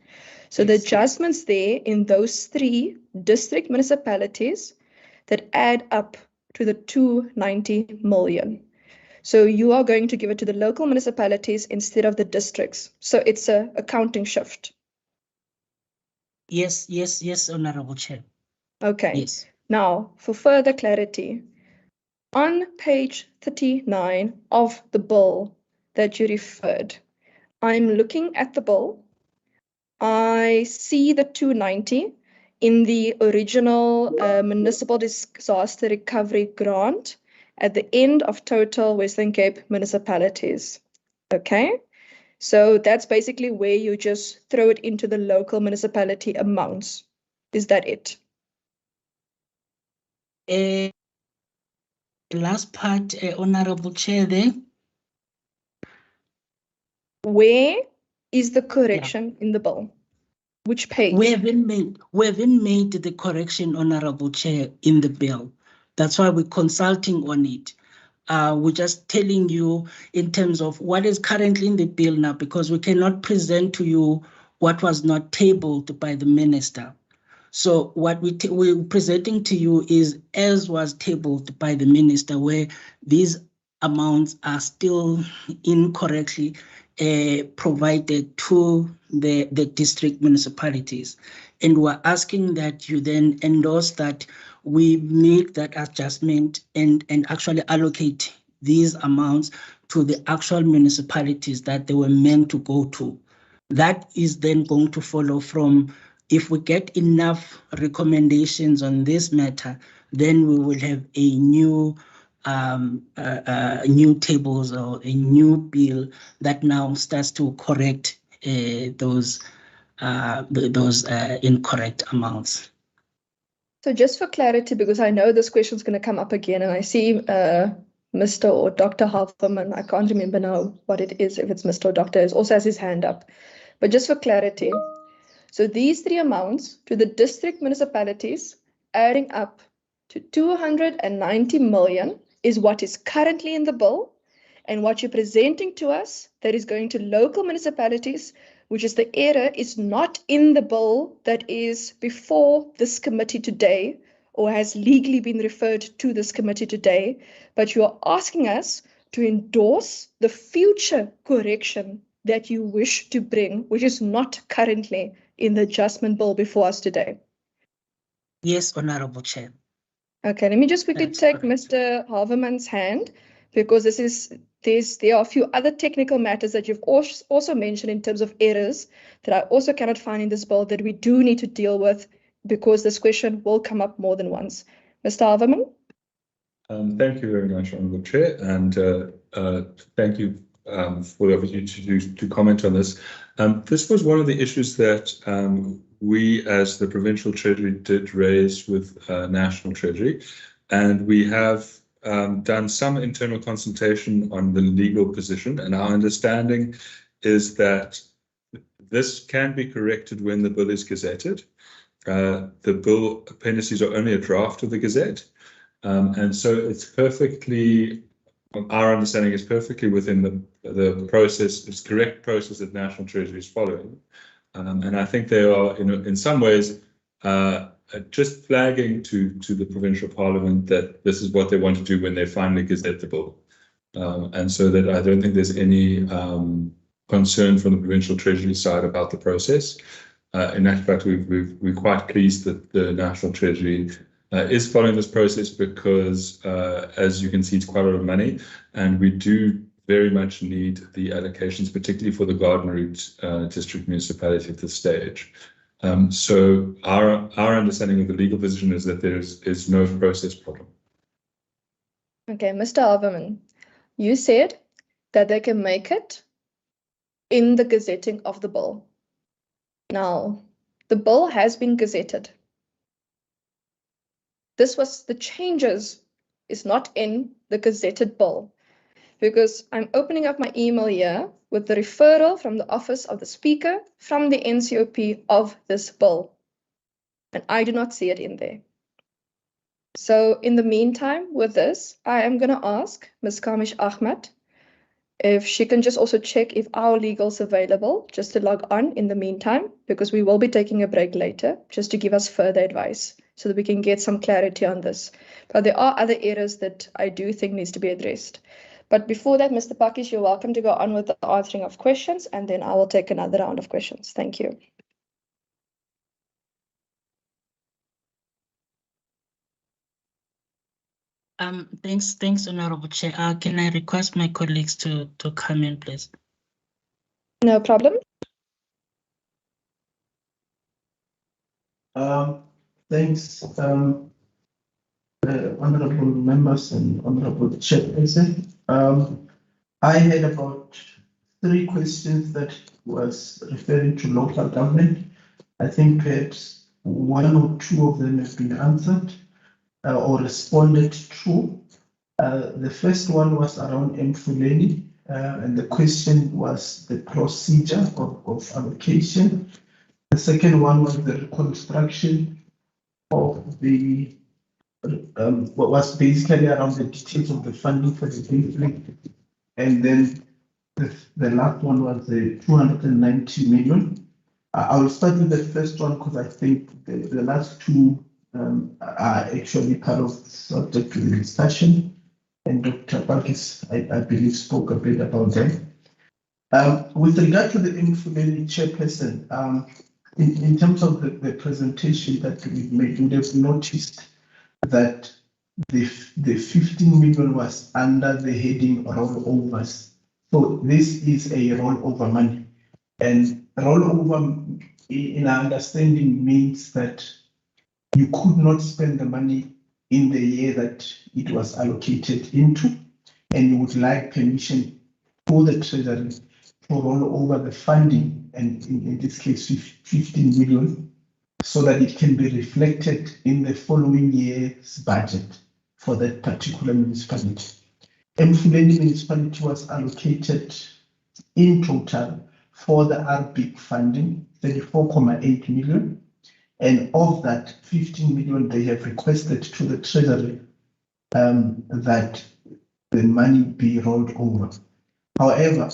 So the adjustments there in those 3 district municipalities that add up to the 290 million. So you are going to give it to the local municipalities instead of the districts. So it's a accounting shift. Yes, honorable Chair. Okay. Yes. Now, for further clarity, on page 39 of the bill that you referred, I'm looking at the bill. I see the 290 in the original municipal disaster recovery grant, at the end of total Western Cape municipalities. Okay, so that's basically where you just throw it into the local municipality amounts. Is that it? The last part, Honorable Chair, there. Where is the correction in the bill? Which page? We haven't made the correction, Honorable Chair, in the bill. That's why we're consulting on it. We're just telling you in terms of what is currently in the bill now, because we cannot present to you what was not tabled by the minister. So what we're presenting to you is as was tabled by the minister, where these amounts are still incorrectly provided to the district municipalities. And we're asking that you then endorse that we make that adjustment and actually allocate these amounts to the actual municipalities that they were meant to go to. That is then going to follow from, if we get enough recommendations on this matter, then we will have a new new tables or a new bill that now starts to correct those incorrect amounts. So just for clarity, because I know this question is going to come up again, and I see Mr. or Dr. Halverman, I can't remember now what it is, if it's Mr. or Dr. is also has his hand up. But just for clarity, so these three amounts to the district municipalities adding up to 290 million is what is currently in the bill, and what you're presenting to us that is going to local municipalities, which is the error, is not in the bill that is before this committee today or has legally been referred to this committee today, but you are asking us to endorse the future correction that you wish to bring, which is not currently in the adjustment bill before us today. Yes, Honorable Chair. Okay, let me just quickly take Mr. Halverman's hand, because there are a few other technical matters that you've also mentioned in terms of errors that I also cannot find in this bill that we do need to deal with, because this question will come up more than once. Mr. Halverman? Thank you very much, Honourable Chair, and thank you for the opportunity to comment on this. This was one of the issues that we as the Provincial Treasury did raise with National Treasury, and we have done some internal consultation on the legal position, and our understanding is that this can be corrected when the bill is gazetted. The bill appendices are only a draft of the Gazette, and so it's perfectly, our understanding is perfectly within the process, this correct process that National Treasury is following. And I think they are, in some ways, just flagging to the Provincial Parliament that this is what they want to do when they finally gazette the bill. And so that I don't think there's any concern from the Provincial Treasury side about the process. In fact, we're quite pleased that the National Treasury is following this process, because as you can see, it's quite a lot of money, and we do very much need the allocations, particularly for the Garden Route district municipality at this stage. So our understanding of the legal position is that there is no process problem. Okay, Mr. Halverman, you said that they can make it in the gazetting of the bill. Now, the bill has been gazetted. The changes is not in the gazetted bill, because I'm opening up my email here with the referral from the Office of the Speaker from the NCOP of this bill, and I do not see it in there. So in the meantime, with this, I am going to ask Ms. Kamish Ahmed if she can just also check if our legal's available, just to log on in the meantime, because we will be taking a break later, just to give us further advice so that we can get some clarity on this. But there are other areas that I do think needs to be addressed. But before that, Mr. Pakis, you're welcome to go on with the answering of questions, and then I will take another round of questions. Thank you. Thanks, Honorable Chair. Can I request my colleagues to come in, please? No problem. Thanks. honorable members and honorable chairperson. I had about 3 questions that was referring to local government. I think perhaps 1 or 2 of them have been answered or responded to. The first one was around Mfuleni, and the question was the procedure of allocation. The second one was the reconstruction of the what was basically around the details of the funding for the district. And then the last one was the 290 million. I will start with the first one because I think the last 2 are actually part of the subject to the discussion. And Dr. Pakis, I believe, spoke a bit about them. With regard to the Mfuleni chairperson, in terms of the presentation that we made, you would have noticed that the 15 million was under the heading rollovers. So this is a rollover money. And rollover, in our understanding, means that you could not spend the money in the year that it was allocated into, and you would like permission for the Treasury to roll over the funding, and in this case 15 million, so that it can be reflected in the following year's budget for that particular municipality. Mfuleni municipality was allocated in total for the RBIC funding 34.8 million. And of that 15 million, they have requested to the Treasury that the money be rolled over. However,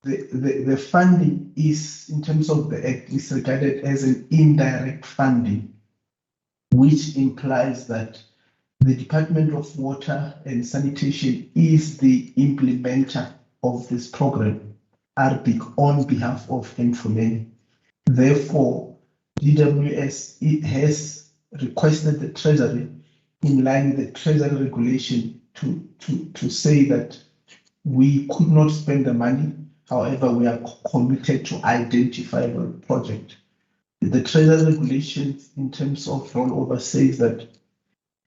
the funding is, in terms of the Act, is regarded as an indirect funding, which implies that the Department of Water and Sanitation is the implementer of this program, RBIC, on behalf of Mfuleni. Therefore, DWS has requested the Treasury, in line with the Treasury regulation, to say that we could not spend the money. However, we are committed to identifiable project. The Treasury regulations in terms of rollover says that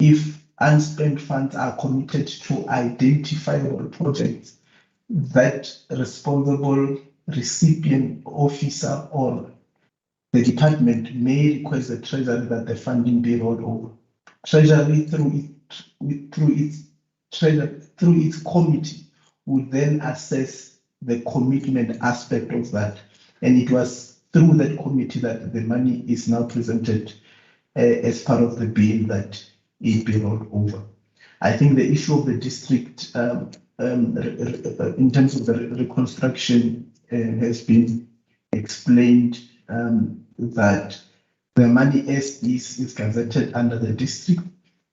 if unspent funds are committed to identifiable projects, that responsible recipient officer or the department may request the Treasury that the funding be rolled over. Treasury, through its committee, would then assess the commitment aspect of that, and it was through that committee that the money is now presented as part of the bill that it be rolled over. I think the issue of the district, in terms of the reconstruction, has been explained. That the money is gazetted under the district,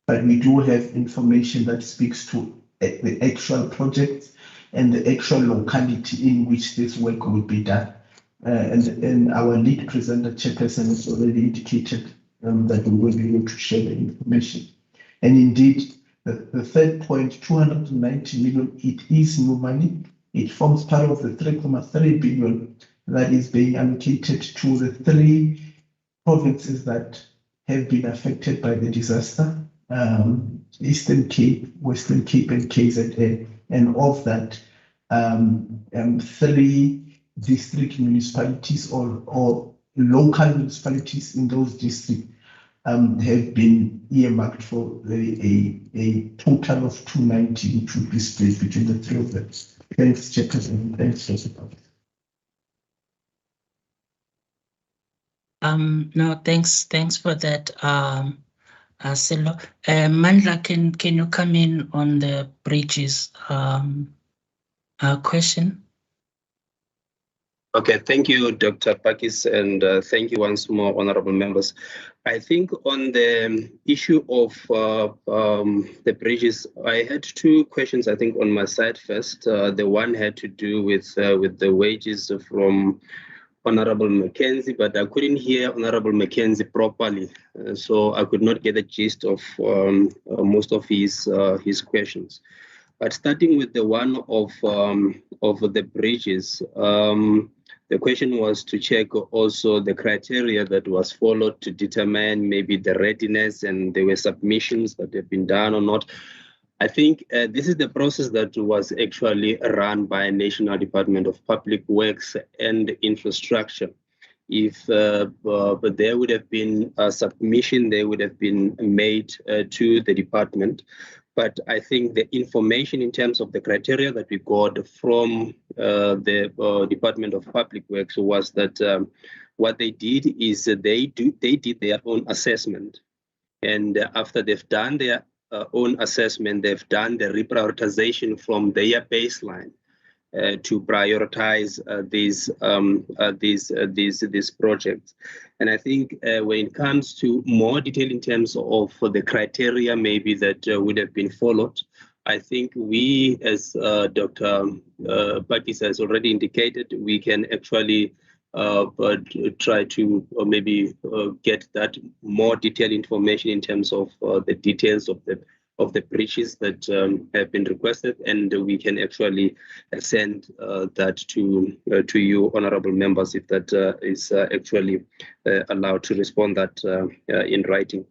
but we do have information that speaks to the actual project and the actual locality in which this work will be done. And our lead presenter, chairperson, has already indicated that we will be able to share the information. And indeed, the third point, 290 million, it is new money. It forms part of the 3.3 billion that is being allocated to the 3 provinces that have been affected by the disaster, Eastern Cape, Western Cape, and KZN. And of that, 3 district municipalities or local municipalities in those districts have been earmarked for a total of 290, which will be split between the 3 of them. Thanks, Chairperson. Thanks, Joseph. No, thanks for that, Selo. Mandla, can you come in on the bridges question? Okay, thank you, Dr. Pakis, and thank you once more, honorable members. I think on the issue of the bridges, I had 2 questions, I think, on my side first. The one had to do with the wages from Honorable Mackenzie, but I couldn't hear Honorable Mackenzie properly, so I could not get the gist of most of his questions. But starting with the one of the bridges, The question was to check also the criteria that was followed to determine maybe the readiness, and there were submissions that have been done or not. I think this is the process that was actually run by National Department of Public Works and Infrastructure. If but there would have been a submission, they would have been made to the department. But I think the information in terms of the criteria that we got from the Department of Public Works was that what they did is they did their own assessment, and after they've done their own assessment, they've done the reprioritization from their baseline to prioritize these projects. And I think when it comes to more detail in terms of the criteria maybe that would have been followed, I think we, as Dr. Pakis has already indicated, we can actually try to maybe get that more detailed information in terms of the details of the breaches that have been requested, and we can actually send that to you, honorable members, if that is actually allowed to respond that in writing.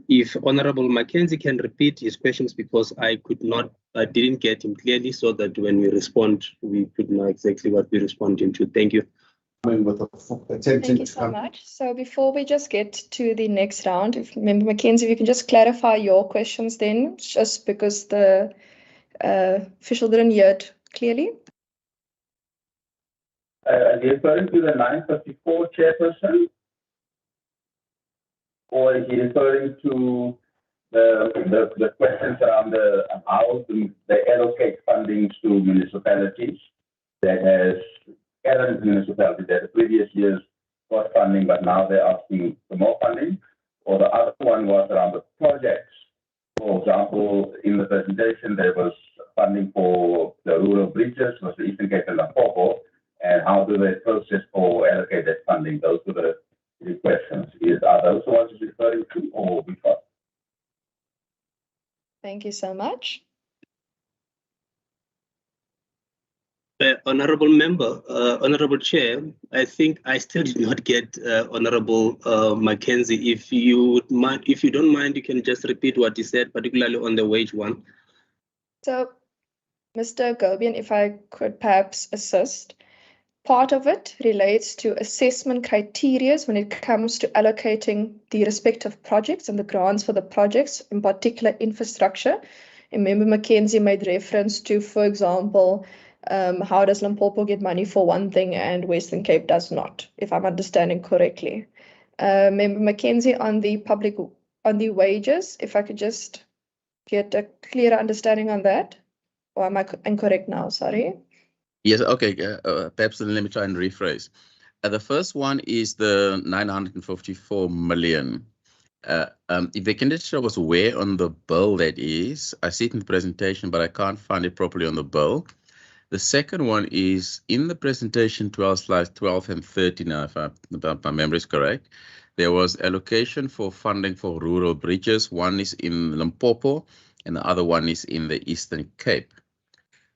If Honorable Mackenzie can repeat his questions, because I didn't get him clearly, so that when we respond, we could know exactly what we're responding to. Thank you. Thank you so much. So before we just get to the next round, if Member Mackenzie, if you can just clarify your questions then, just because the official didn't hear it clearly. Are you referring to the 954 chairperson? Or is he referring to the questions around how they allocate fundings to municipalities that has current municipalities that the previous years got funding, but now they're asking for more funding? Or the other one was around the projects. For example, in the presentation, there was funding for the rural bridges, was the Eastern Cape and Limpopo, and how do they process or allocate that funding? Those were the questions. Are those the ones you're referring to, or which one? Thank you so much. Honorable Member, Honorable Chair, I think I still did not get Honorable Mackenzie. If you don't mind, you can just repeat what he said, particularly on the wage one. So, Mr. Gobian, if I could perhaps assist. Part of it relates to assessment criteria when it comes to allocating the respective projects and the grants for the projects, in particular infrastructure. And Member Mackenzie made reference to, for example, how does Limpopo get money for one thing and Western Cape does not, if I'm understanding correctly. Member Mackenzie, on the wages, if I could just get a clearer understanding on that, or am I incorrect now? Sorry. Yes, okay, perhaps let me try and rephrase. The first one is the 954 million. If they can just show us where on the bill that is. I see it in the presentation, but I can't find it properly on the bill. The second one is in the presentation 12 and 13, now, if my memory is correct. There was allocation for funding for rural bridges. One is in Limpopo and the other one is in the Eastern Cape.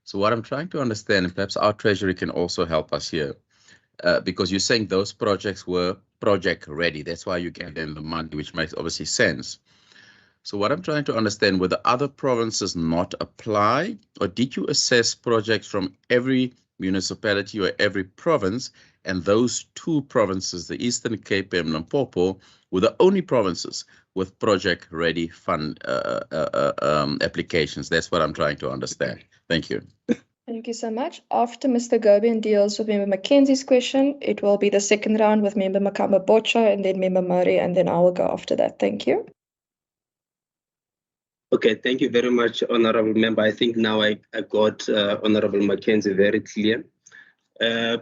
So what I'm trying to understand, and perhaps our Treasury can also help us here, because you're saying those projects were project ready. That's why you gave them the money, which makes obviously sense. So what I'm trying to understand, were the other provinces not apply, or did you assess projects from every municipality or every province, and those two provinces, the Eastern Cape and Limpopo, were the only provinces with project ready fund applications? That's what I'm trying to understand. Thank you. Thank you so much. After Mr. Gobian deals with Member Mackenzie's question, it will be the second round with Member Makamba Bocha and then Member Murray, and then I will go after that. Thank you. Okay, thank you very much, Honorable Member. I think now I got Honorable Mackenzie very clear.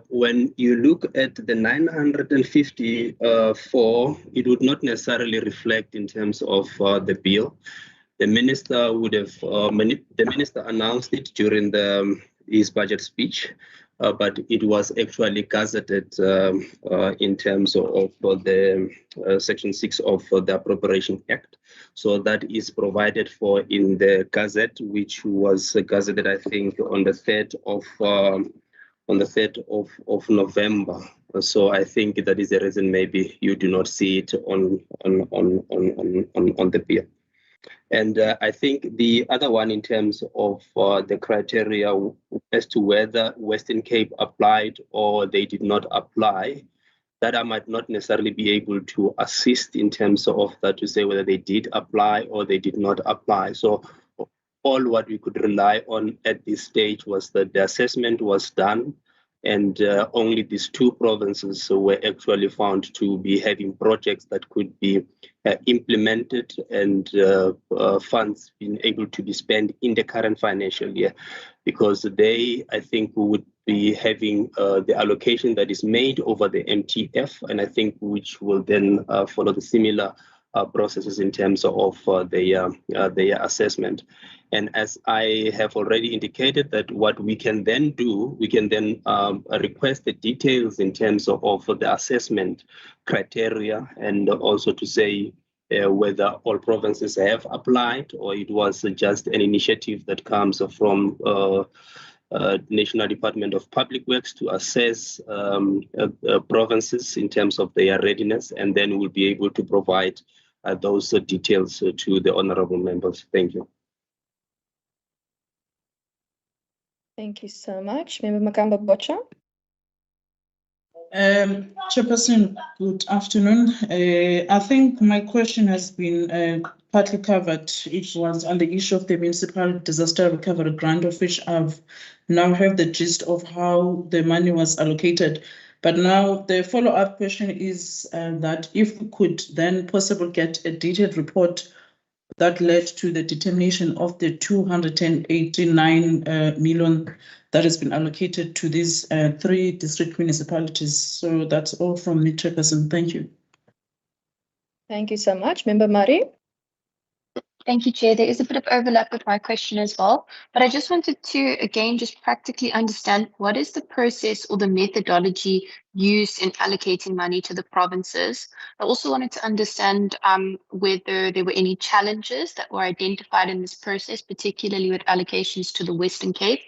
When you look at the 954, it would not necessarily reflect in terms of the bill. The minister would have, the minister announced it during his budget speech, but it was actually gazetted in terms of the Section 6 of the Appropriation Act. So that is provided for in the Gazette, which was gazetted, I think, on the 3rd on the 3rd of November. So I think that is the reason maybe you do not see it on the bill. And I think the other one in terms of the criteria as to whether Western Cape applied or they did not apply, that I might not necessarily be able to assist in terms of that to say whether they did apply or they did not apply. So all what we could rely on at this stage was that the assessment was done, and only these 2 provinces were actually found to be having projects that could be implemented and funds being able to be spent in the current financial year, because they, I think, would be having the allocation that is made over the MTF, and I think which will then follow the similar processes in terms of their assessment. And as I have already indicated, that what we can then do, we can then request the details in terms of the assessment criteria, and also to say whether all provinces have applied or it was just an initiative that comes from National Department of Public Works to assess provinces in terms of their readiness, and then we'll be able to provide those details to the honorable members. Thank you. Thank you so much. Member Makamba Bocha. Chairperson, good afternoon. I think my question has been partly covered. It was on the issue of the Municipal Disaster Recovery Grant, of which I've now heard the gist of how the money was allocated. But now the follow-up question is that if we could then possibly get a detailed report that led to the determination of the 289 million that has been allocated to these 3 district municipalities. So that's all from me, Chairperson. Thank you. Thank you so much. Member Murray. Thank you, Chair. There is a bit of overlap with my question as well, but I just wanted to, again, just practically understand what is the process or the methodology used in allocating money to the provinces. I also wanted to understand whether there were any challenges that were identified in this process, particularly with allocations to the Western Cape,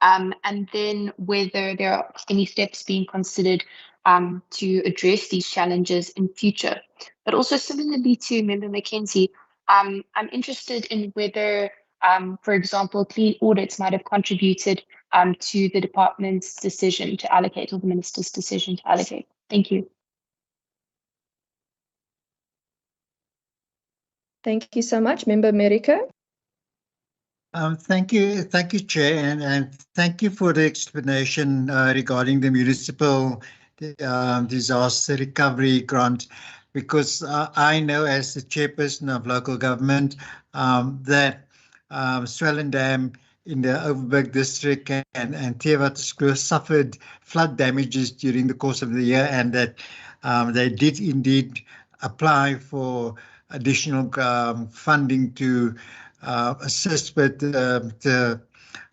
and then whether there are any steps being considered to address these challenges in future. But also similarly to Member Mackenzie, I'm interested in whether, for example, clean audits might have contributed to the department's decision to allocate, or the minister's decision to allocate. Thank you. Thank you so much. Member America. Thank you, Chair, and thank you for the explanation regarding the Municipal Disaster Recovery Grant, because I know as the chairperson of local government that Swellendam in the Overberg district and Theewaterskloof suffered flood damages during the course of the year, and that they did indeed apply for additional funding to assist with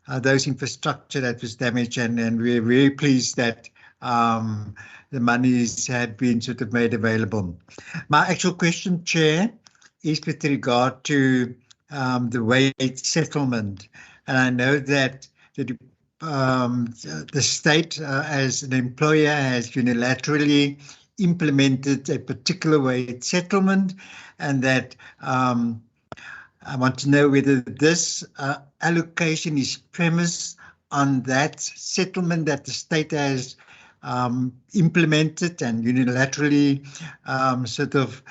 those infrastructure that was damaged, and we're very pleased that the monies had been sort of made available. My actual question, Chair, is with regard to the wage settlement, and I know that the state as an employer has unilaterally implemented a particular wage settlement, and that I want to know whether this allocation is premised on that settlement that the state has implemented and unilaterally sort of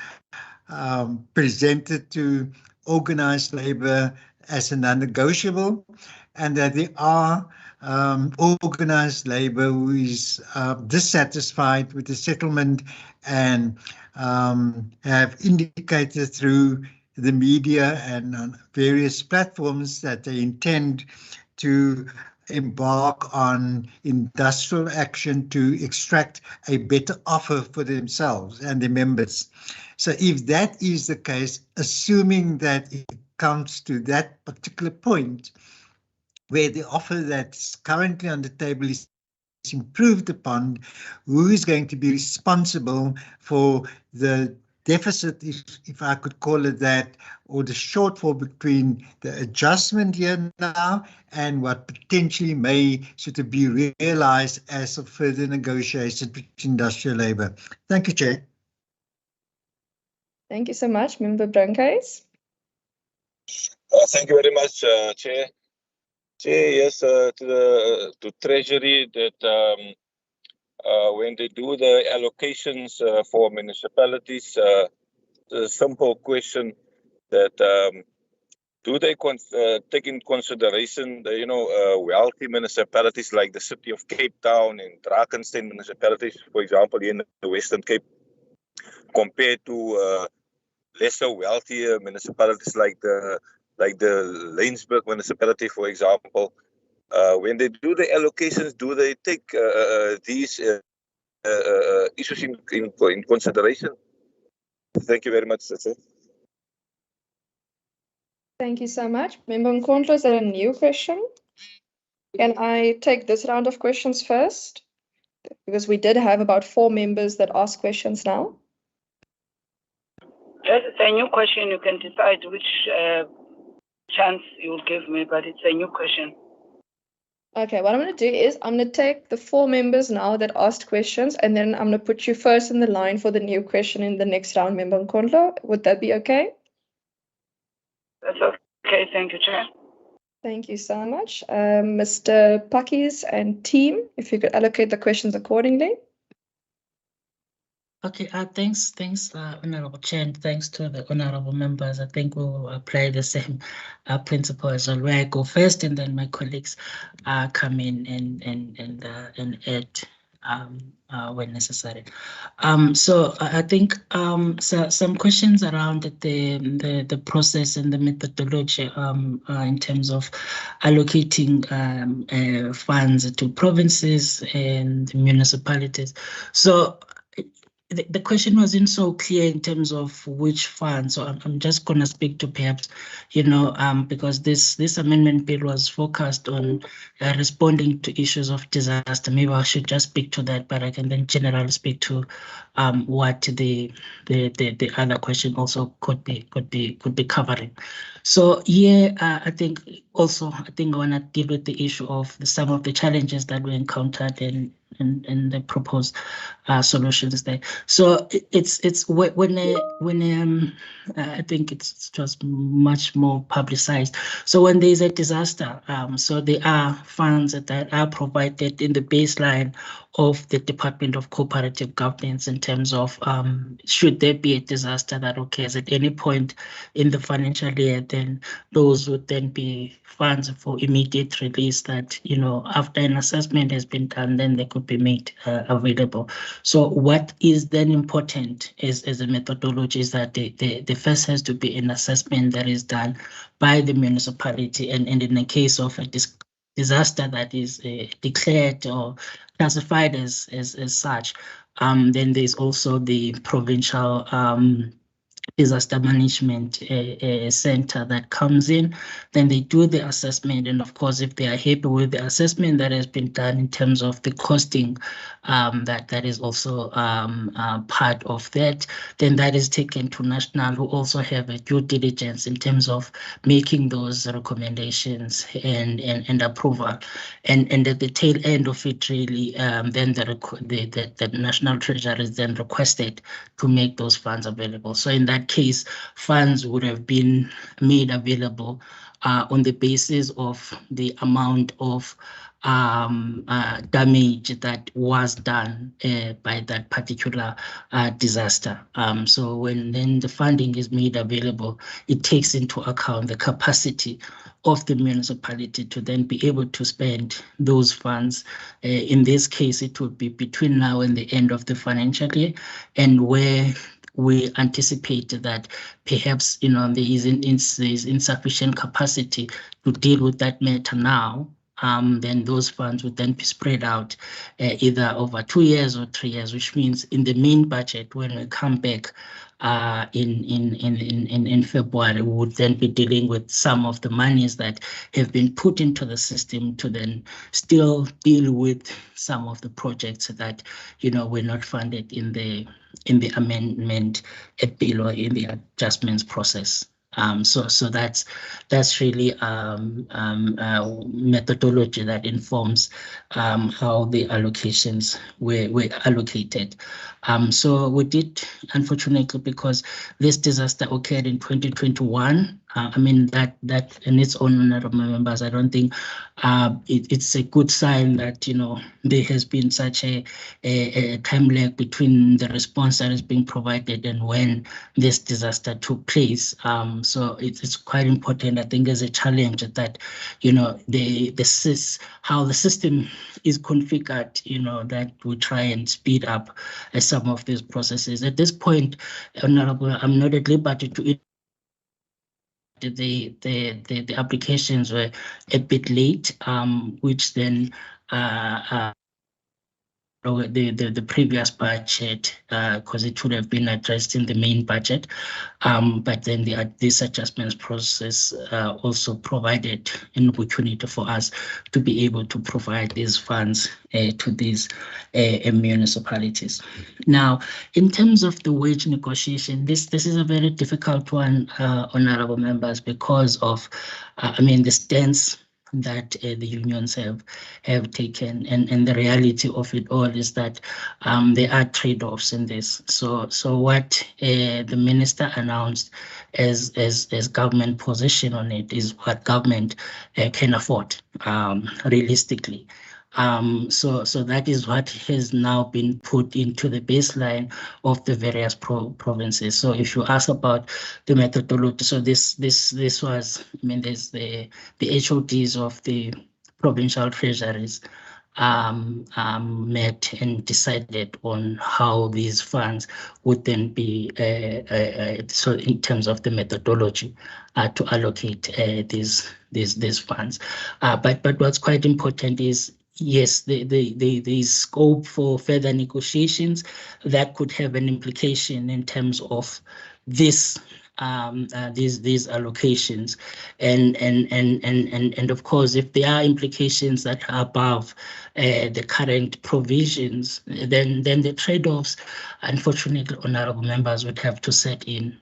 presented to organised labour as a non-negotiable, and that there are organised labour who is dissatisfied with the settlement and have indicated through the media and on various platforms that they intend to embark on industrial action to extract a better offer for themselves and their members. So if that is the case, assuming that it comes to that particular point where the offer that's currently on the table is improved upon, who is going to be responsible for the deficit, if I could call it that, or the shortfall between the adjustment here now and what potentially may sort of be realized as a further negotiation between industrial labour. Thank you, Chair. Thank you so much, Member Brankhuis. Thank you very much, Chair. Chair, yes, to Treasury that when they do the allocations for municipalities, a simple question that do they take in consideration the wealthy municipalities like the city of Cape Town and Drakensberg municipalities, for example, here in the Western Cape, compared to lesser wealthier municipalities like the Laingsburg municipality, for example? When they do the allocations, do they take these issues in consideration? Thank you very much, sir. Thank you so much. Member Nkondlo, is there a new question? Can I take this round of questions first? Because we did have about 4 members that asked questions now. Yes, it's a new question. You can decide which chance you'll give me, but it's a new question. Okay, what I'm going to do is I'm going to take the 4 members now that asked questions, and then I'm going to put you first in the line for the new question in the next round, Member Nkondlo. Would that be okay? That's okay. Thank you, Chair. Thank you so much. Mr. Pakkies and team, if you could allocate the questions accordingly. Okay, thanks, Honorable Chair, and thanks to the honorable members. I think we'll apply the same principle as well, where I go first and then my colleagues come in and add when necessary. So I think some questions around the process and the methodology in terms of allocating funds to provinces and municipalities. So the question wasn't so clear in terms of which fund, so I'm just going to speak to perhaps, because this amendment bill was focused on responding to issues of disaster. Maybe I should just speak to that, but I can then generally speak to what the other question also could be covering. So here, I think I want to deal with the issue of some of the challenges that we encountered and the proposed solutions there. So it's when I think it's just much more publicized. So when there is a disaster, so there are funds that are provided in the baseline of the Department of Cooperative Governance in terms of should there be a disaster that occurs at any point in the financial year, then those would then be funds for immediate release that, after an assessment has been done, then they could be made available. So what is then important as a methodology is that the first has to be an assessment that is done by the municipality, and in the case of a disaster that is declared or classified as such, then there's also the provincial disaster management center that comes in. Then they do the assessment, and of course, if they are happy with the assessment that has been done in terms of the costing, that is also part of that, then that is taken to national, who also have a due diligence in terms of making those recommendations and approval, and at the tail end of it, really, then the national treasury is then requested to make those funds available. So in that case, funds would have been made available on the basis of the amount of damage that was done by that particular disaster. So when then the funding is made available, it takes into account the capacity of the municipality to then be able to spend those funds. In this case, it would be between now and the end of the financial year, and where we anticipate that perhaps there is insufficient capacity to deal with that matter now, then those funds would then be spread out either over 2 years or 3 years, which means in the main budget, when we come back in February. We would then be dealing with some of the monies that have been put into the system to then still deal with some of the projects that were not funded in the amendment bill or in the adjustments process. So that's really methodology that informs how the allocations were allocated. So we did, unfortunately, because this disaster occurred in 2021. I mean that in its own, honorable members, I don't think it's a good sign that there has been such a time lag between the response that is being provided and when this disaster took place. So it's quite important, I think, as a challenge that how the system is configured, that we try and speed up some of these processes. At this point, Honorable, I'm not at liberty to the applications were a bit late, which then the previous budget, because it should have been addressed in the main budget, but then this adjustments process also provided an opportunity for us to be able to provide these funds to these municipalities. Now, in terms of the wage negotiation, this is a very difficult one, honorable members, because of the stance that the unions have taken, and the reality of it all is that there are trade-offs in this. So what the minister announced as government position on it is what government can afford realistically. So that is what has now been put into the baseline of the various provinces. So if you ask about the methodology, so this was, there's the HODs of the provincial treasuries met and decided on how these funds would then be, so in terms of the methodology to allocate these funds. But what's quite important is, yes, the scope for further negotiations that could have an implication in terms of these allocations, and of course, if there are implications that are above the current provisions, then the trade-offs, unfortunately, honorable members, would have to set in.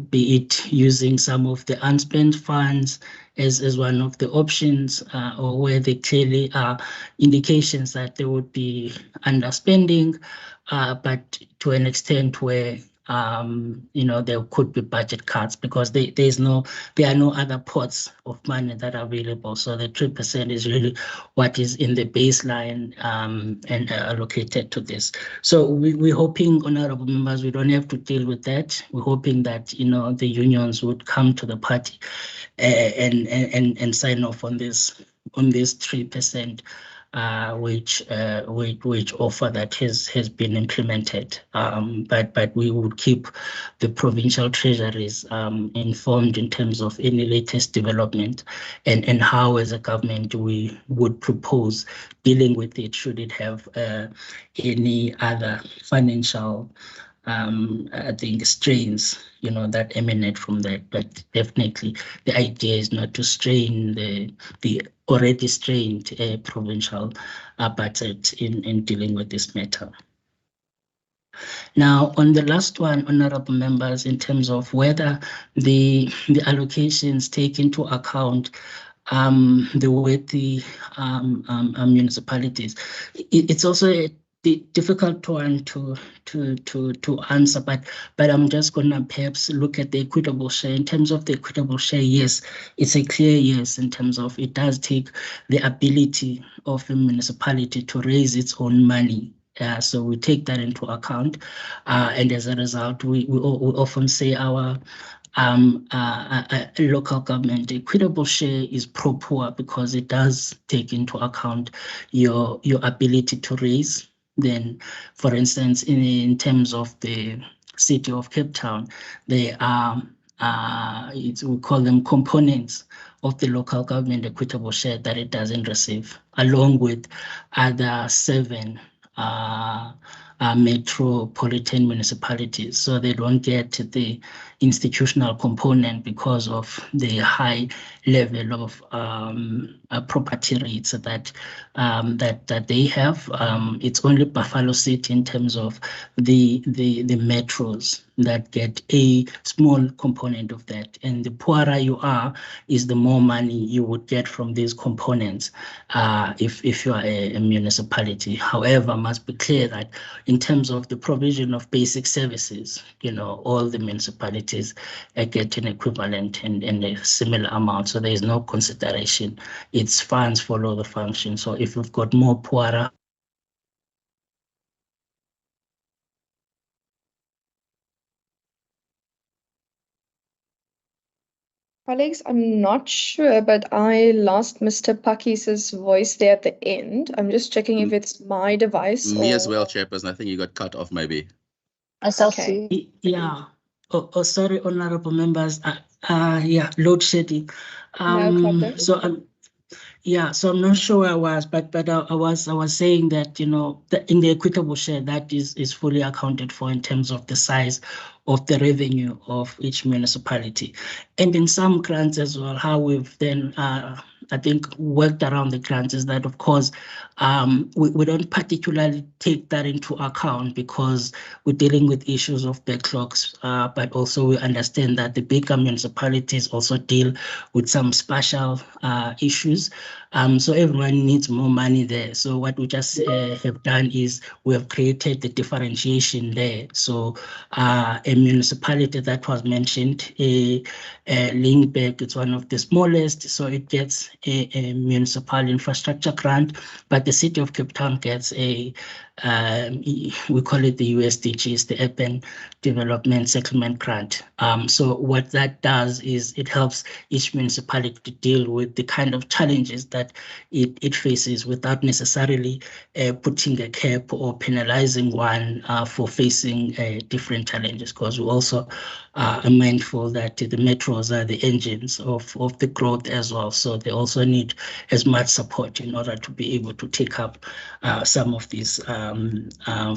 Be it using some of the unspent funds as one of the options, or where there clearly are indications that there would be underspending, but to an extent where there could be budget cuts, because there are no other pots of money that are available. So the 3% is really what is in the baseline and allocated to this. So we're hoping, honorable members, we don't have to deal with that. We're hoping that the unions would come to the party and sign off on this 3%. Which offer that has been implemented, but we would keep the provincial treasuries informed in terms of any latest development and how, as a government, we would propose dealing with it should it have any other financial I think strains that emanate from that. But definitely the idea is not to strain the already strained provincial budget in dealing with this matter. Now, on the last one, honorable members, in terms of whether the allocations take into account the worthy municipalities, it's also a difficult one to answer, but I'm just gonna perhaps look at the equitable share. In terms of the equitable share, yes, it's a clear yes, in terms of it does take the ability of a municipality to raise its own money. So we take that into account, and as a result, we often say our local government equitable share is pro-poor, because it does take into account your ability to raise. Then, for instance, in terms of the city of Cape Town, they are we call them components of the local government equitable share that it doesn't receive, along with other 7 metropolitan municipalities. So they don't get the institutional component because of the high level of property rates that they have. It's only Buffalo City in terms of the metros that get a small component of that. And the poorer you are, is the more money you would get from these components if you are a municipality. However, must be clear that in terms of the provision of basic services, all the municipalities get an equivalent and a similar amount. So there is no consideration. Its funds follow the function. So if you've got more poorer, Colleagues, I'm not sure, but I lost Mr. Pakis's voice there at the end. I'm just checking if it's my device Me or... as well, Chairperson. I think you got cut off maybe. Okay. Yeah. Oh, sorry, honorable members. Yeah, load shedding. No problem. So I'm not sure where I was, but I was saying that in the equitable share that is fully accounted for in terms of the size of the revenue of each municipality, and in some grants as well. How we've then I think worked around the grants is that, of course, we don't particularly take that into account because we're dealing with issues of backlogs, but also we understand that the bigger municipalities also deal with some special issues. So everyone needs more money there. So what we just have done is we have created the differentiation there. So a municipality that was mentioned, Lindbergh, it's one of the smallest, so it gets a municipal infrastructure grant, but the city of Cape Town gets we call it the USDG, the Urban Development Settlement Grant. So what that does is it helps each municipality to deal with the kind of challenges that it faces without necessarily putting a cap or penalizing one for facing different challenges, because we also are mindful that the metros are the engines of the growth as well. So they also need as much support in order to be able to take up some of these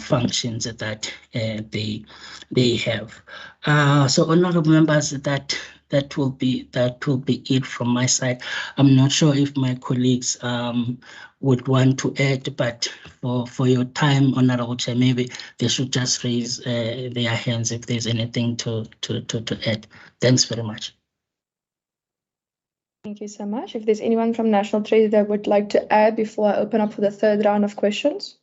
functions that they have. So honorable members, that will be it from my side. I'm not sure if my colleagues would want to add, but for your time, Honorable Chair, maybe they should just raise their hands if there's anything to add. Thanks very much. Thank you so much. If there's anyone from National Treasury that would like to add before I open up for the third round of questions.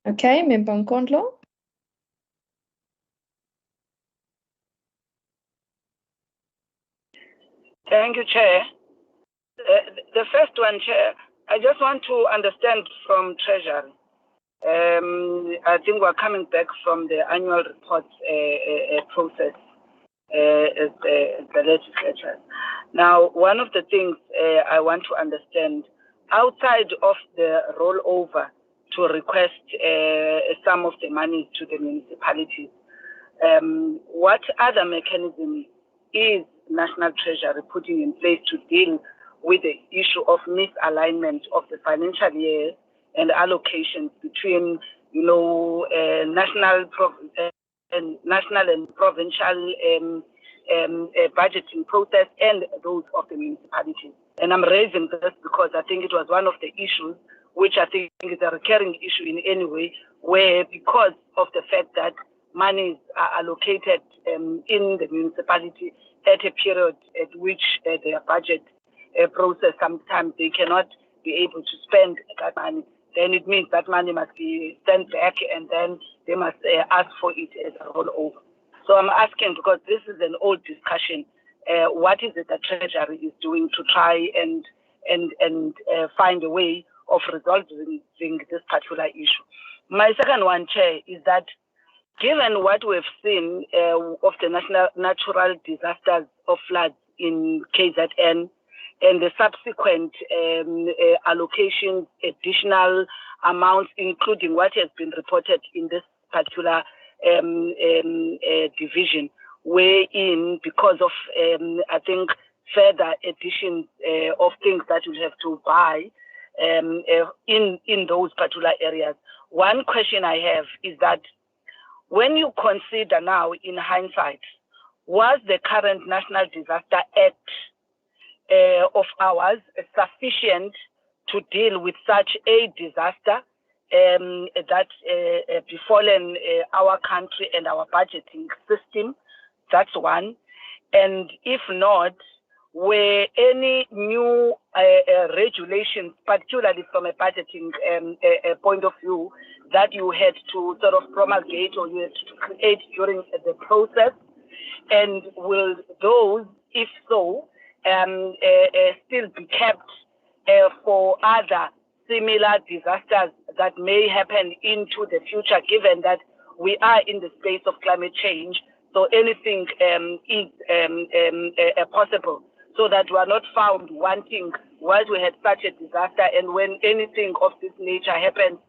Okay, Member Nkondlo. Thank you, Chair. The first one, Chair, I just want to understand from Treasury. I think we're coming back from the annual report process as the legislature. Now, one of the things I want to understand, outside of the rollover to request some of the money to the municipalities, what other mechanism is National Treasury putting in place to deal with the issue of misalignment of the financial year and allocations between, national and provincial budgeting process and those of the municipalities? And I'm raising this because I think it was one of the issues which I think is a recurring issue in any way, where because of the fact that monies are allocated in the municipality at a period at which their budget process, sometimes they cannot be able to spend that money, then it means that money must be sent back and then they must ask for it as a rollover. So I'm asking, because this is an old discussion, what is it that Treasury is doing to try and find a way of resolving this particular issue? My second one, Chair, is that given what we've seen of the natural disasters of floods in KZN and the subsequent allocations, additional amounts, including what has been reported in this particular division, wherein because of, I think, further additions of things that you have to buy, in those particular areas. One question I have is that when you consider now in hindsight, was the current National Disaster Act of ours sufficient to deal with such a disaster that befallen our country and our budgeting system? That's one. And if not, were any new regulations, particularly from a budgeting point of view, that you had to sort of promulgate or you had to create during the process? And will those, if so, still be kept for other similar disasters that may happen into the future, given that we are in the space of climate change? So anything is possible, so that we are not found wanting while we had such a disaster, and when anything of this nature happens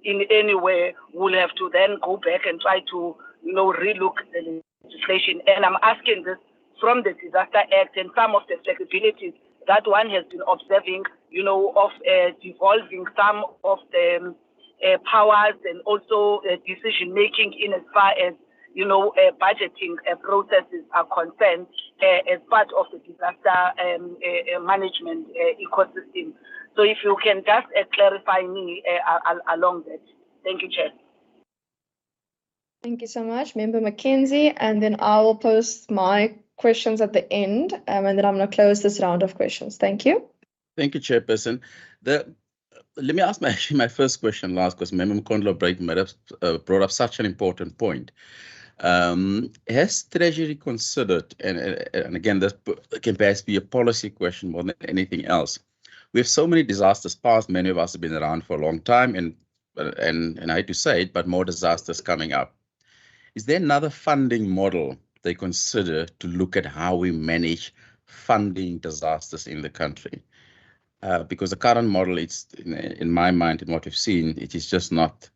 in any way, we'll have to then go back and try to, relook the legislation. And I'm asking this from the Disaster Act and some of the flexibilities that one has been observing, of devolving some of the powers and also decision making in as far as budgeting processes are concerned as part of the disaster management ecosystem. So if you can just clarify me along that. Thank you, Chair. Thank you so much, Member Mackenzie. And then I will post my questions at the end, and then I'm going to close this round of questions. Thank you. Thank you, Chairperson. Let me ask my first question last, because Member Mkondlo brought up such an important point. Has Treasury considered, and again, this can perhaps be a policy question more than anything else. We have so many disasters past. Many of us have been around for a long time, and I hate to say it, but more disasters coming up. Is there another funding model they consider to look at how we manage funding disasters in the country? Because the current model, it's in my mind, and what we've seen, it is just not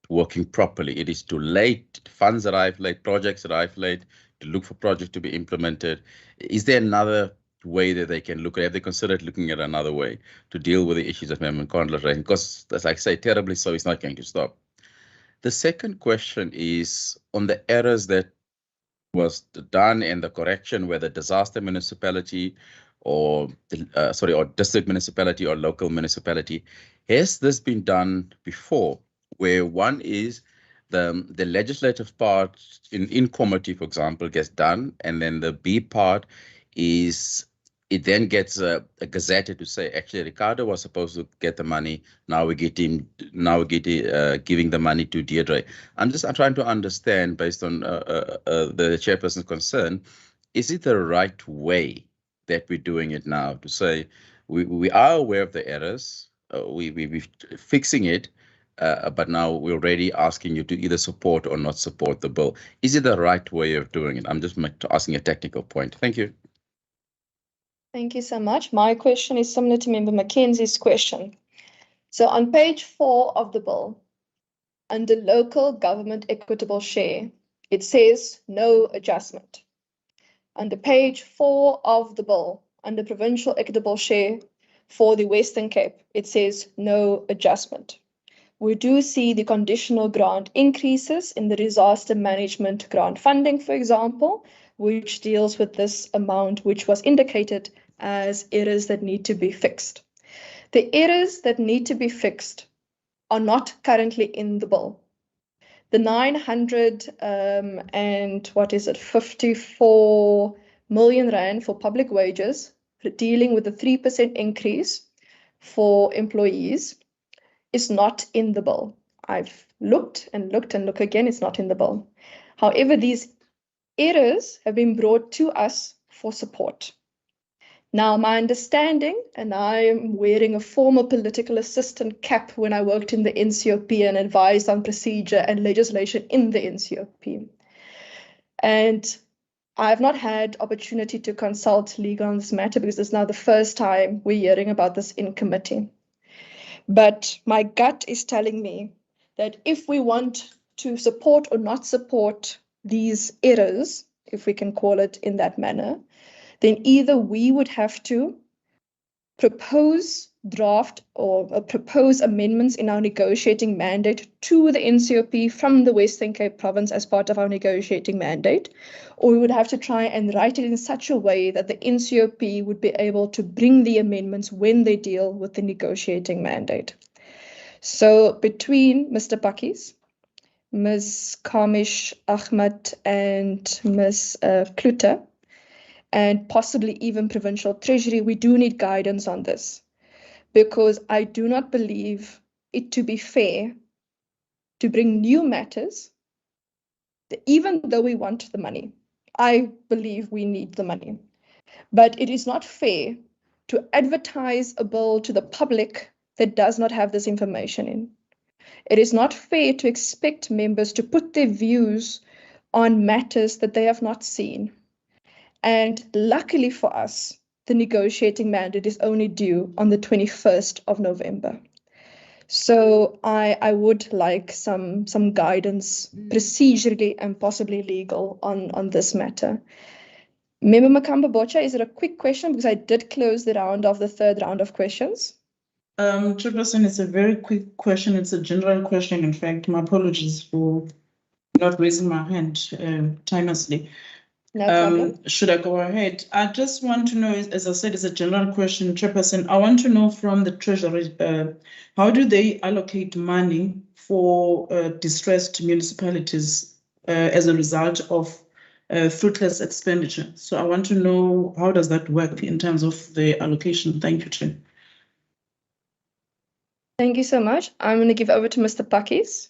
working properly. It is too late. Funds arrive late, projects arrive late, to look for projects to be implemented. Is there another way that they can look at? Have they considered looking at another way to deal with the issues that Member Mkondlo raised? Because, as I say, terribly so, it's not going to stop. The second question is on the errors that was done and the correction, whether disaster municipality or or district municipality or local municipality. Has this been done before, where one is the legislative part in committee, for example, gets done, and then the B part is it then gets a gazetted to say, actually, Ricardo was supposed to get the money. Now we get him. Now we get giving the money to Deirdre. I'm trying to understand, based on the chairperson's concern, is it the right way that we're doing it now, to say we are aware of the errors, we're fixing it, but now we're already asking you to either support or not support the bill. Is it the right way of doing it? I'm just asking a technical point. Thank you. Thank you so much. My question is similar to Member Mackenzie's question. So on page 4 of the bill, under local government equitable share, it says no adjustment. Under page 4 of the bill, under provincial equitable share for the Western Cape, it says no adjustment. We do see the conditional grant increases in the disaster management grant funding, for example, which deals with this amount, which was indicated as errors that need to be fixed. The errors that need to be fixed are not currently in the bill. The 54 million rand for public wages, dealing with the 3% increase for employees, is not in the bill. I've looked and looked and looked again, it's not in the bill. However, these errors have been brought to us for support. Now, my understanding, and I am wearing a former political assistant cap when I worked in the NCOP and advised on procedure and legislation in the NCOP. And I have not had opportunity to consult legal on this matter because it's now the first time we're hearing about this in committee. But my gut is telling me that if we want to support or not support these errors, if we can call it in that manner, then either we would have to propose draft or propose amendments in our negotiating mandate to the NCOP from the Western Cape province as part of our negotiating mandate, or we would have to try and write it in such a way that the NCOP would be able to bring the amendments when they deal with the negotiating mandate. So between Mr. Pakkies, Ms. Kamish Ahmed and Ms. Kluter, and possibly even Provincial Treasury, we do need guidance on this, because I do not believe it to be fair to bring new matters, even though we want the money. I believe we need the money, but it is not fair to advertise a bill to the public that does not have this information in. It is not fair to expect members to put their views on matters that they have not seen. And luckily for us, the negotiating mandate is only due on the 21st of November. So I would like some guidance procedurally and possibly legal on this matter. Member Makamba Bocha, is it a quick question? Because I did close the round of the third round of questions. Chairperson, it's a very quick question. It's a general question. In fact, my apologies for not raising my hand timelessly. No problem. Should I go ahead? I just want to know, as I said, it's a general question, Chairperson. I want to know from the Treasury, how do they allocate money for distressed municipalities as a result of fruitless expenditure? So I want to know, how does that work in terms of the allocation? Thank you, Chair. Thank you so much. I'm going to give over to Mr. Pakkies.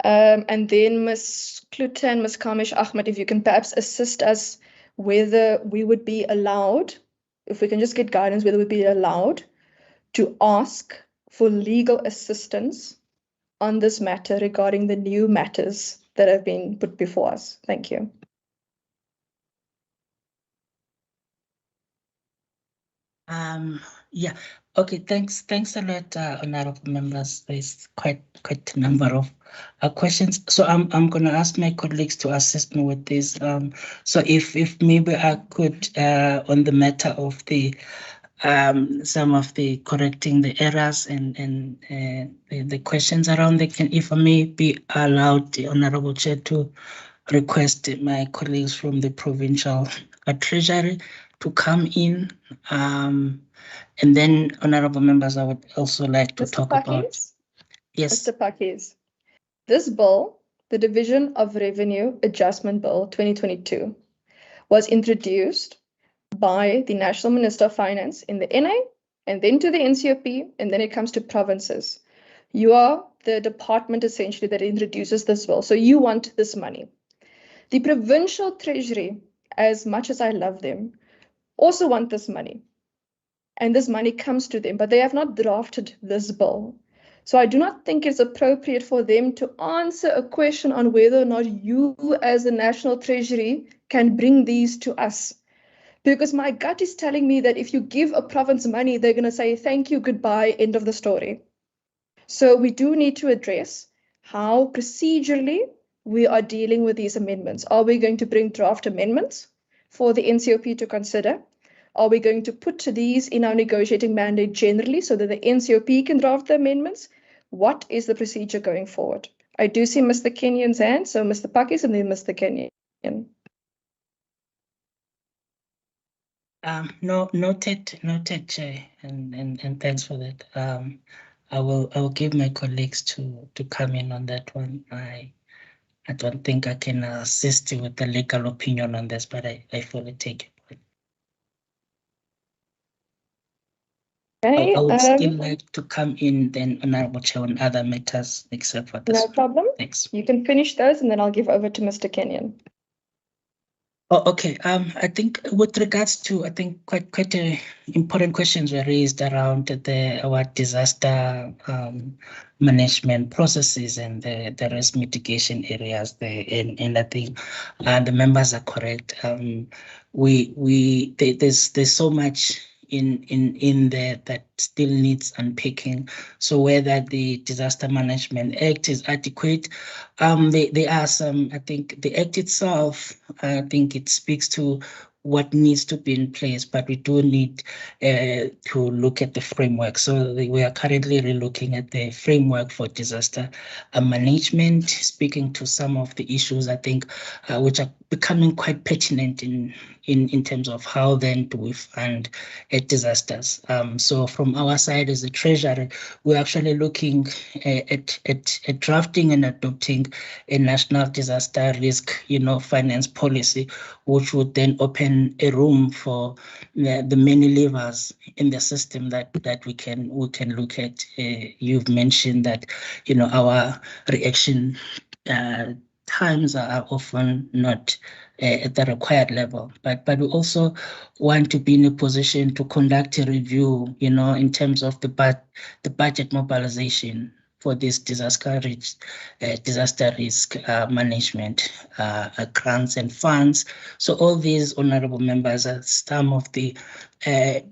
And then Ms. Kluter and Ms. Kamish Ahmed, if you can perhaps assist us whether we would be allowed, if we can just get guidance, whether we'd be allowed to ask for legal assistance on this matter regarding the new matters that have been put before us. Thank you. Yeah. Okay. Thanks a lot, honorable members. There's quite a number of questions. So I'm gonna ask my colleagues to assist me with this. So if maybe I could on the matter of the some of the correcting the errors and the questions around the, if I may be allowed, the Honorable Chair, to request my colleagues from the Provincial Treasury to come in. And then, honorable members, I would also like to talk about. Yes. Mr. Pakkies, this bill, the Division of Revenue Adjustment Bill 2022, was introduced by the National Minister of Finance in the NA, and then to the NCOP, and then it comes to provinces. You are the department essentially that introduces this bill, so you want this money. The Provincial Treasury, as much as I love them, also want this money. And this money comes to them, but they have not drafted this bill. So I do not think it's appropriate for them to answer a question on whether or not you as the National Treasury can bring these to us. Because my gut is telling me that if you give a province money, they're going to say, thank you, goodbye, end of the story. So we do need to address how procedurally we are dealing with these amendments. Are we going to bring draft amendments for the NCOP to consider? Are we going to put these in our negotiating mandate generally so that the NCOP can draft the amendments? What is the procedure going forward? I do see Mr. Kenyon's hand, so Mr. Pakkies and then Mr. Kenyon. Noted, Chair, and thanks for that. I will give my colleagues to come in on that one. I don't think I can assist you with the legal opinion on this, but I fully take it. Okay, I would still like to come in then, Honorable Chair, on other matters except for this. No problem. Thanks. You can finish those and then I'll give over to Mr. Kenyon. Oh, okay. I think with regards to, I think quite a important questions were raised around our disaster management processes and the risk mitigation areas there. And I think the members are correct. There's so much in there that still needs unpicking. So whether the Disaster Management Act is adequate, there are some, I think the Act itself, I think it speaks to what needs to be in place, but we do need to look at the framework. So we are currently looking at the framework for disaster management, speaking to some of the issues, I think, which are becoming quite pertinent in terms of how then do we fund disasters. So from our side as the Treasury, we're actually looking at drafting and adopting a national disaster risk, finance policy, which would then open a room for the many levers in the system that we can look at. You've mentioned that our reaction times are often not at the required level, but we also want to be in a position to conduct a review, in terms of the budget mobilization for this disaster risk management grants and funds. So all these, honorable members, are some of the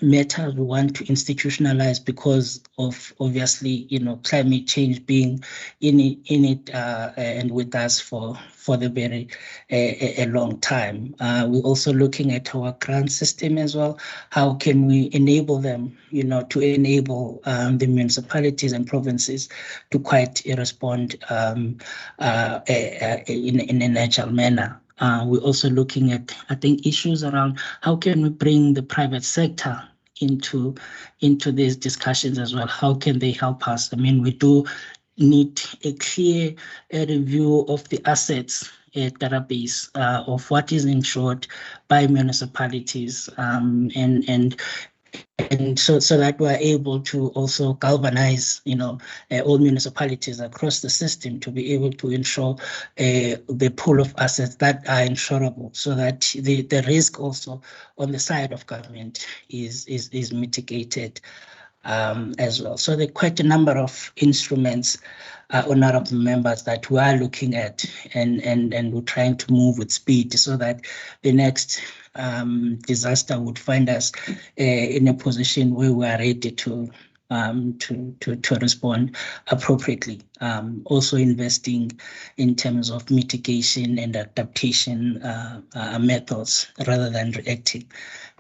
matters we want to institutionalize because of, obviously, climate change being in it and with us for the very a long time. We're also looking at our grant system as well. How can we enable them, to enable the municipalities and provinces to quite respond in an agile manner. We're also looking at, I think, issues around how can we bring the private sector into these discussions as well. How can they help us? I mean, we do need a clear review of the assets database of what is insured by municipalities, and so that we're able to also galvanize, all municipalities across the system to be able to ensure the pool of assets that are insurable, so that the risk also on the side of government is mitigated as well. So there are quite a number of instruments, honorable members, that we are looking at, and we're trying to move with speed so that the next disaster would find us in a position where we are ready to respond appropriately. Also investing in terms of mitigation and adaptation methods rather than reacting,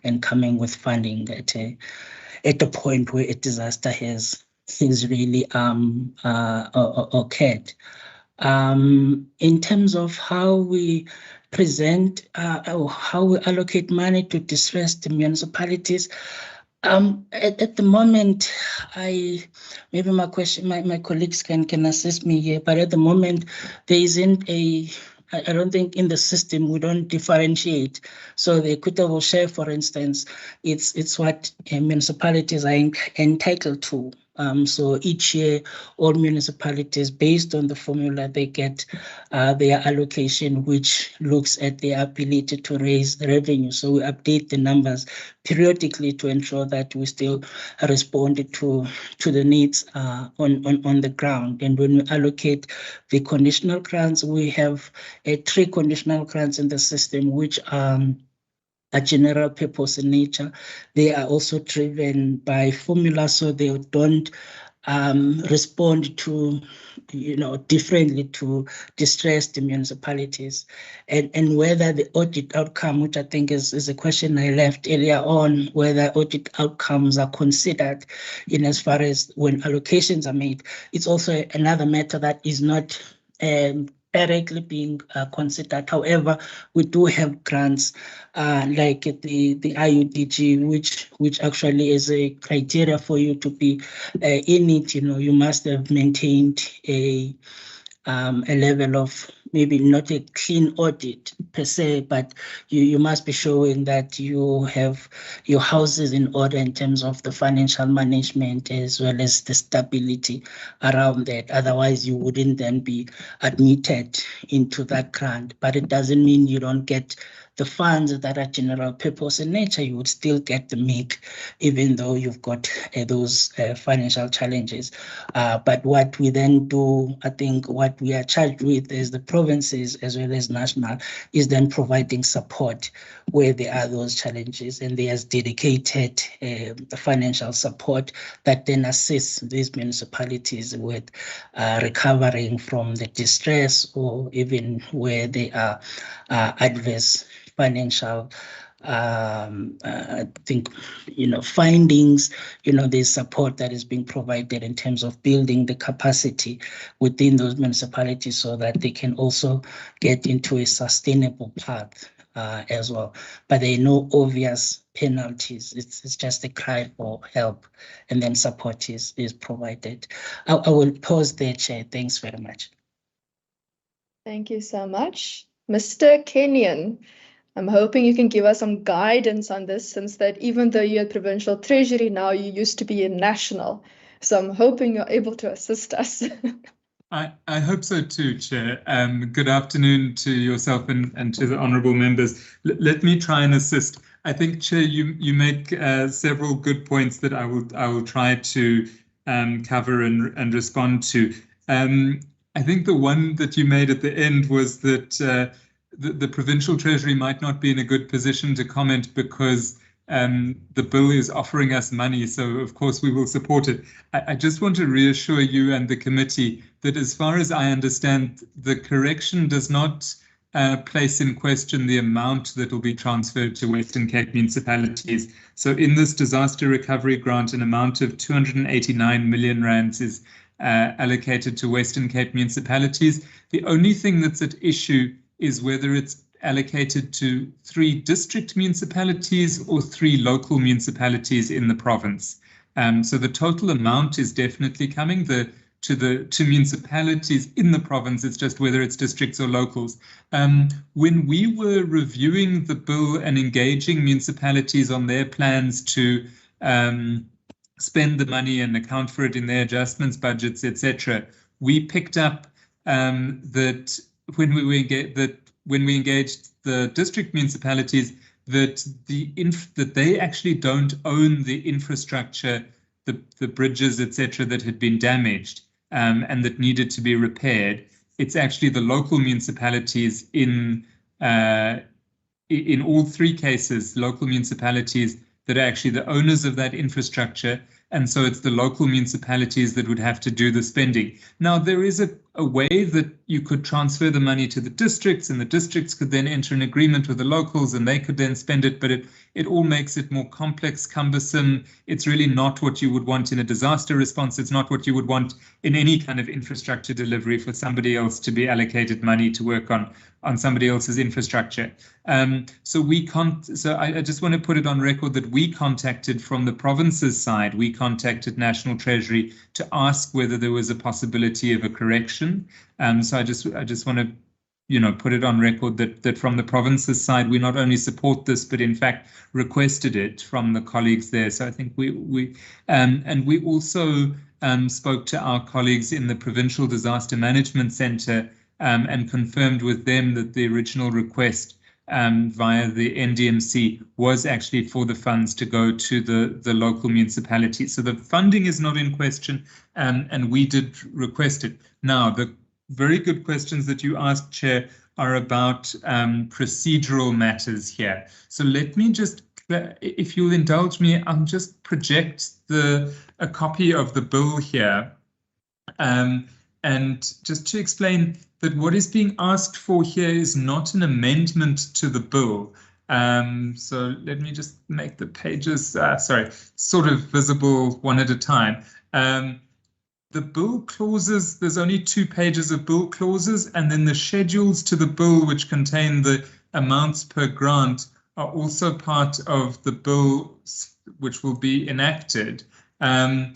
and coming with funding at a point where a disaster has really occurred. In terms of how we present or how we allocate money to distressed municipalities, at the moment, maybe my colleagues can assist me here, but at the moment there isn't I don't think in the system we don't differentiate. So the equitable share, for instance, it's what municipalities are entitled to. So each year, all municipalities, based on the formula, they get their allocation, which looks at their ability to raise the revenue. So we update the numbers periodically to ensure that we still respond to the needs on the ground. And when we allocate the conditional grants, we have 3 conditional grants in the system, which are general purpose in nature. They are also driven by formula, so they don't respond to, differently to distressed municipalities. And whether the audit outcome, which I think is a question I left earlier on, whether audit outcomes are considered in as far as when allocations are made, it's also another matter that is not directly being considered. However, we do have grants like the IUDG, which actually is a criteria for you to be in it. You must have maintained a level of, maybe not a clean audit per se, but you must be showing that you have your houses in order in terms of the financial management as well as the stability around that. Otherwise, you wouldn't then be admitted into that grant. But it doesn't mean you don't get the funds that are general purpose in nature. You would still get the MIC, even though you've got those financial challenges. But what we then do, I think what we are charged with as the provinces as well as national, is then providing support where there are those challenges, and there's dedicated financial support that then assists these municipalities with recovering from the distress, or even where they are adverse financial I think, findings, there's support that is being provided in terms of building the capacity within those municipalities so that they can also get into a sustainable path as well. But there are no obvious penalties. It's just a cry for help, and then support is provided. I will pause there, Chair. Thanks very much. Thank you so much. Mr. Kenyon, I'm hoping you can give us some guidance on this, since that even though you're at Provincial Treasury now, you used to be in National. So I'm hoping you're able to assist us. I hope so too, Chair. Good afternoon to yourself and to the honourable members. Let me try and assist. I think, Chair, you make several good points that I will try to cover and respond to. I think the one that you made at the end was that the Provincial Treasury might not be in a good position to comment because the bill is offering us money, so of course we will support it. I just want to reassure you and the committee that as far as I understand, the correction does not place in question the amount that will be transferred to Western Cape municipalities. So in this disaster recovery grant, an amount of 289 million rands is allocated to Western Cape municipalities. The only thing that's at issue is whether it's allocated to 3 district municipalities or 3 local municipalities in the province. So the total amount is definitely coming to municipalities in the province. It's just whether it's districts or locals. When we were reviewing the bill and engaging municipalities on their plans to spend the money and account for it in their adjustments, budgets, etc., we picked up that when we engaged the district municipalities, that they actually don't own the infrastructure, the bridges, etc., that had been damaged and that needed to be repaired. It's actually the local municipalities in all 3 cases, local municipalities that are actually the owners of that infrastructure. And so it's the local municipalities that would have to do the spending. Now, there is a way that you could transfer the money to the districts, and the districts could then enter an agreement with the locals and they could then spend it, but it all makes it more complex, cumbersome. It's really not what you would want in a disaster response. It's not what you would want in any kind of infrastructure delivery, for somebody else to be allocated money to work on somebody else's infrastructure. So I just want to put it on record that we contacted from the province's side, we contacted National Treasury to ask whether there was a possibility of a correction. So I just want to put it on record that from the province's side, we not only support this, but in fact requested it from the colleagues there. So I think we also spoke to our colleagues in the Provincial Disaster Management Centre and confirmed with them that the original request via the NDMC was actually for the funds to go to the local municipality. So the funding is not in question, and we did request it. Now, the very good questions that you asked, Chair, are about procedural matters here. So let me just, if you'll indulge me, I'll just project a copy of the bill here. And just to explain that what is being asked for here is not an amendment to the bill. So let me just make the pages, sort of visible one at a time. The bill clauses, there's only 2 pages of bill clauses, and then the schedules to the bill, which contain the amounts per grant, are also part of the bill which will be enacted. And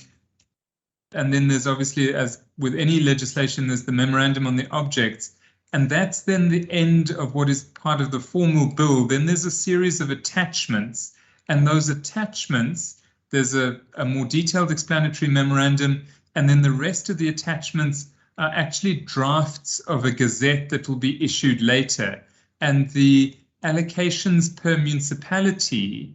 then there's obviously, as with any legislation, there's the memorandum on the objects. And that's then the end of what is part of the formal bill. Then there's a series of attachments. And those attachments, there's a more detailed explanatory memorandum. And then the rest of the attachments are actually drafts of a gazette that will be issued later. And the allocations per municipality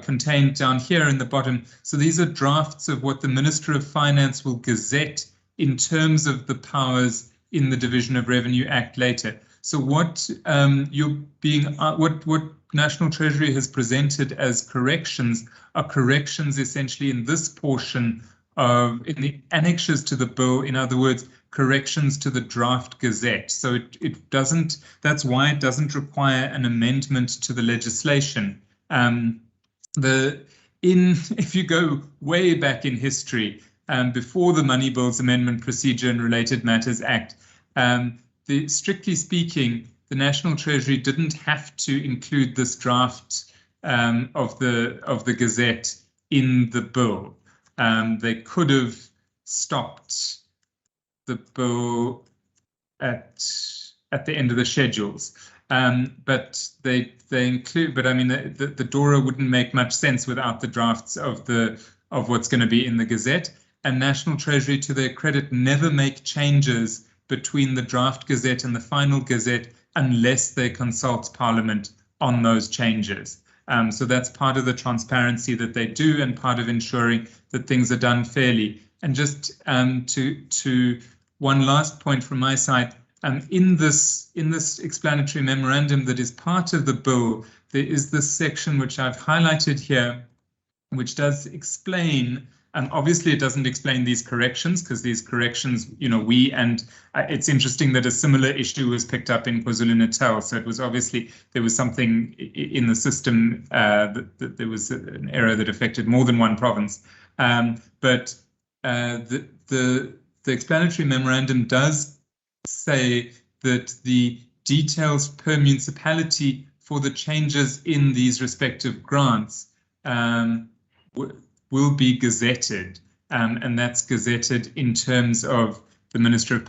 contained down here in the bottom. So these are drafts of what the Minister of Finance will gazette in terms of the powers in the Division of Revenue Act later. So what what National Treasury has presented as corrections are corrections essentially in this portion in the annexes to the bill. In other words, corrections to the draft gazette. So it doesn't, that's why it doesn't require an amendment to the legislation. If you go way back in history, before the Money Bills Amendment Procedure and Related Matters Act, strictly speaking, the National Treasury didn't have to include this draft of the Gazette in the bill. They could have stopped the bill at the end of the schedules, but they include. But I mean, the DORA wouldn't make much sense without the drafts of what's going to be in the Gazette. And National Treasury, to their credit, never make changes between the draft Gazette and the final Gazette unless they consult Parliament on those changes. So that's part of the transparency that they do and part of ensuring that things are done fairly. And just to one last point from my side, in this explanatory memorandum that is part of the bill, there is this section which I've highlighted here, which does explain. Obviously, it doesn't explain these corrections because these corrections, it's interesting that a similar issue was picked up in KwaZulu-Natal. So it was obviously, there was something in the system that there was an error that affected more than one province. But the explanatory memorandum does say that the details per municipality for the changes in these respective grants will be gazetted, and that's gazetted in terms of the Minister of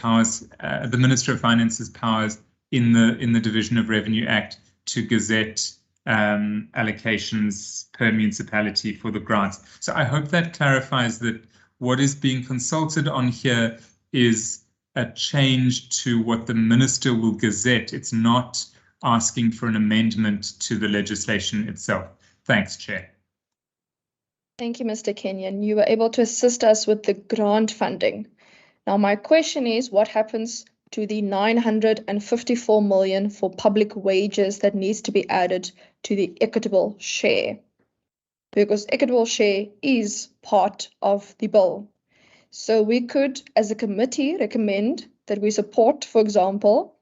Finance's powers in the Division of Revenue Act to gazette allocations per municipality for the grants. So I hope that clarifies that what is being consulted on here is a change to what the Minister will gazette. It's not asking for an amendment to the legislation itself. Thanks, Chair. Thank you, Mr. Kenyon. You were able to assist us with the grant funding. Now, my question is, what happens to the 954 million for public wages that needs to be added to the equitable share? Because equitable share is part of the bill. So we could, as a committee, recommend that we support, for example,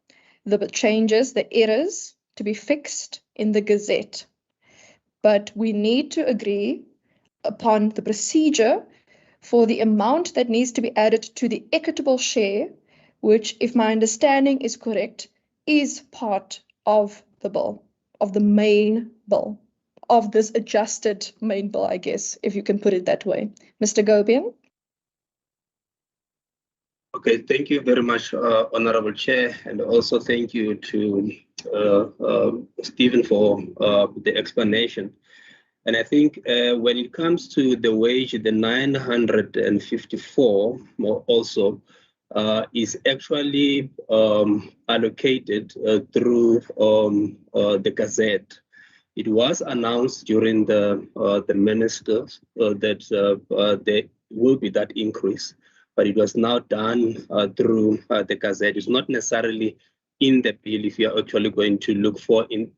the changes, the errors to be fixed in the Gazette. But we need to agree upon the procedure for the amount that needs to be added to the equitable share, which, if my understanding is correct, is part of the bill, of the main bill, of this adjusted main bill, I guess, if you can put it that way. Mr. Gobian? Okay, thank you very much, Honorable Chair, and also thank you to Stephen for the explanation. And I think when it comes to the wage, the 954 also is actually allocated through the Gazette. It was announced during the ministers that there will be that increase, but it was now done through the Gazette. It's not necessarily in the bill if you're actually going to look for it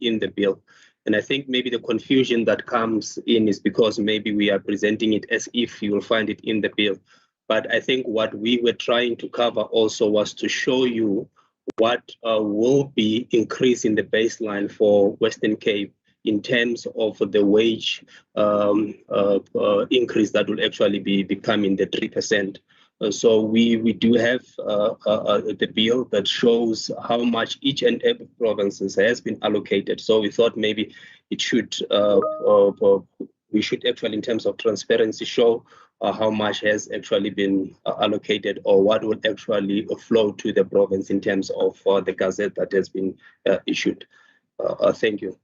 in the bill. And I think maybe the confusion that comes in is because maybe we are presenting it as if you will find it in the bill. But I think what we were trying to cover also was to show you what will be increasing the baseline for Western Cape in terms of the wage increase that will actually be becoming the 3%. So we do have the bill that shows how much each and every province has been allocated. So we thought maybe it should we should actually, in terms of transparency, show how much has actually been allocated or what will actually flow to the province in terms of the Gazette that has been issued. Thank you.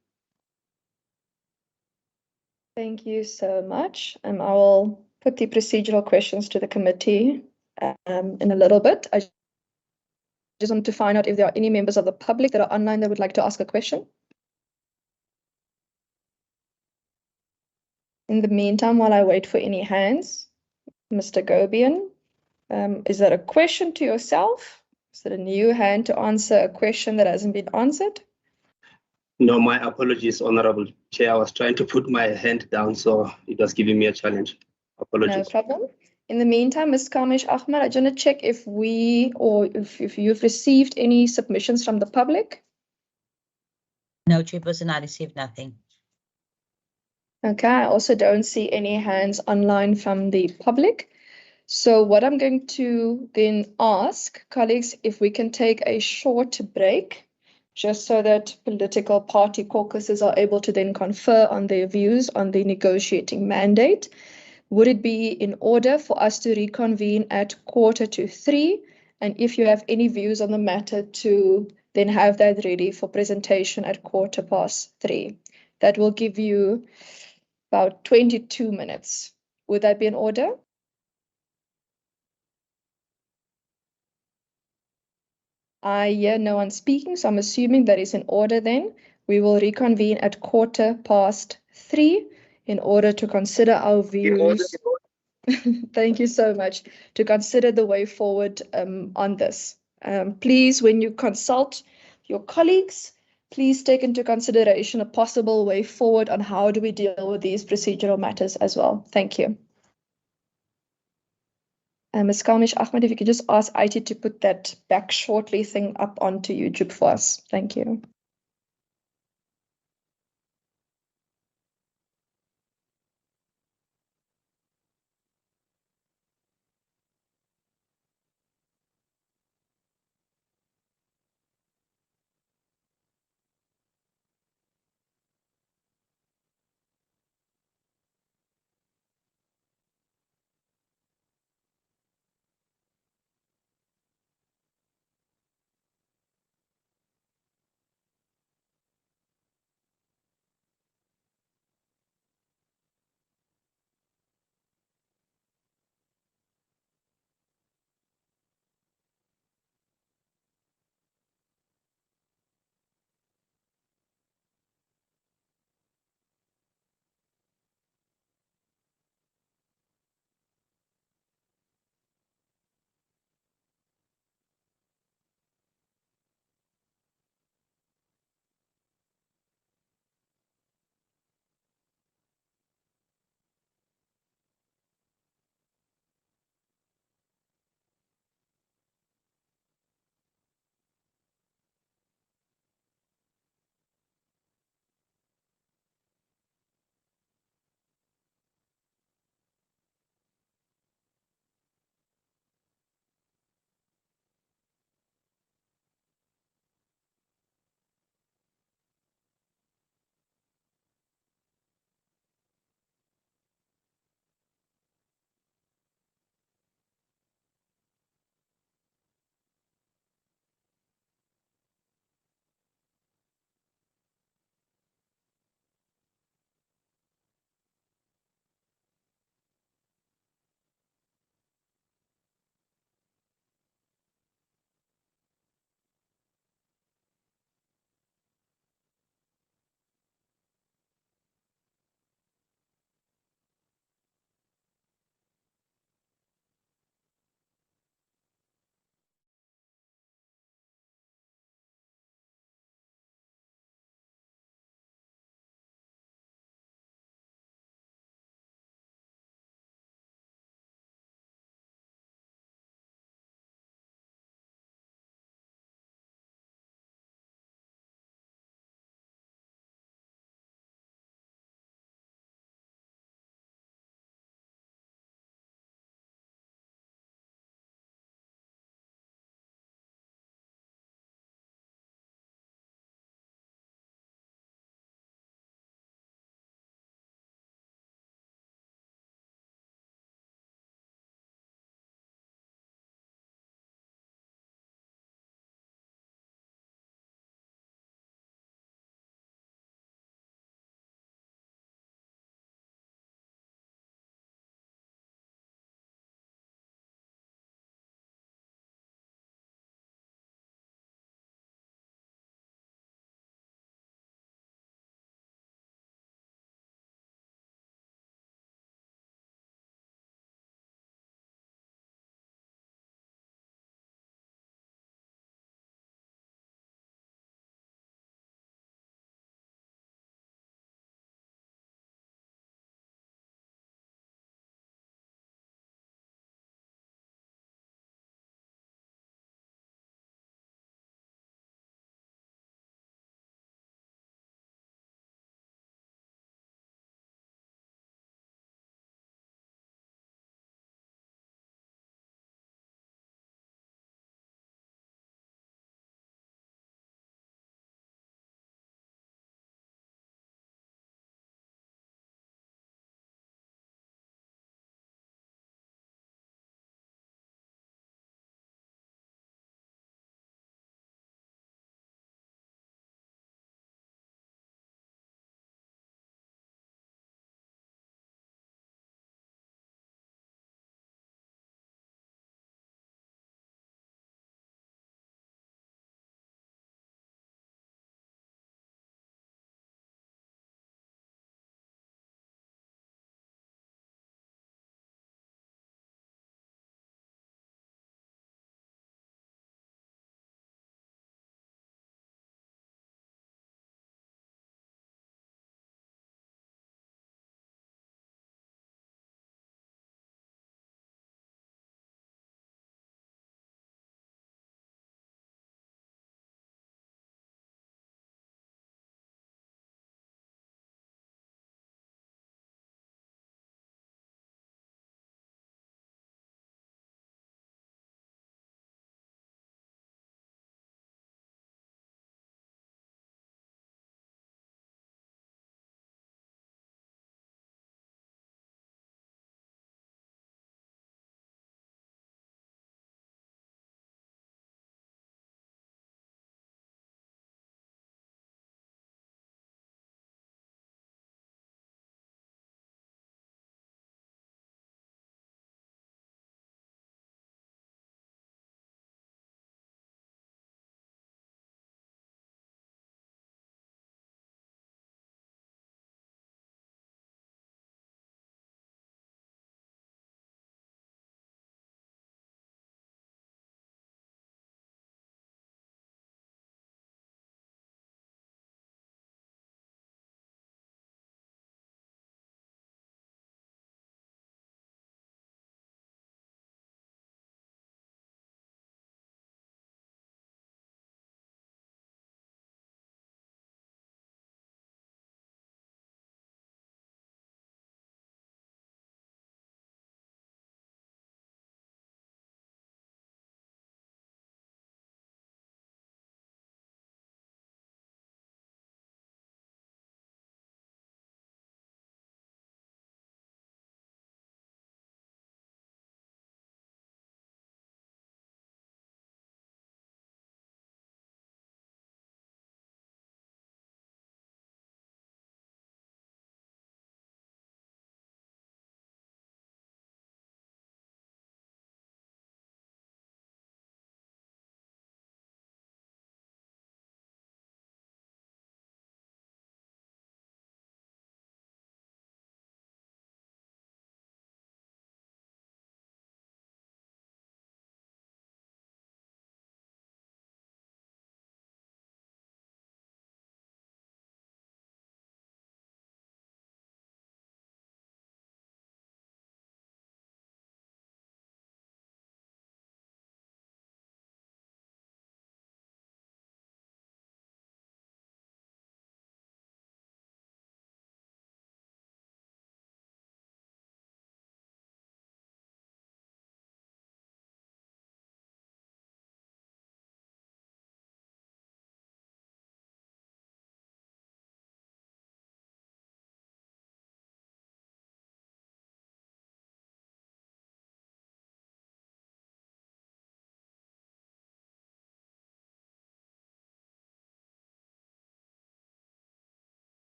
Thank you so much. I will put the procedural questions to the committee in a little bit. I just want to find out if there are any members of the public that are online that would like to ask a question. In the meantime, while I wait for any hands, Mr. Gobian, is that a question to yourself? Is that a new hand to answer a question that hasn't been answered? No, my apologies, Honorable Chair. I was trying to put my hand down, so it was giving me a challenge. Apologies. No problem. In the meantime, Ms. Kamesh Ahmad, I just want to check if if you've received any submissions from the public. No, Chairperson, I received nothing. Okay, I also don't see any hands online from the public. So what I'm going to then ask colleagues if we can take a short break, just so that political party caucuses are able to then confer on their views on the negotiating mandate. Would it be in order for us to reconvene at 2:45? And if you have any views on the matter, to then have that ready for presentation at 3:15. That will give you about 22 minutes. Would that be in order? I hear no one speaking, so I'm assuming that is in order then. We will reconvene at 3:15 in order to consider our views. Thank you so much. To consider the way forward on this. Please, when you consult your colleagues, please take into consideration a possible way forward on how do we deal with these procedural matters as well. Thank you. Ms. Kalmish Ahmed, if you could just ask IT to put that back shortly thing up onto YouTube for us. Thank you.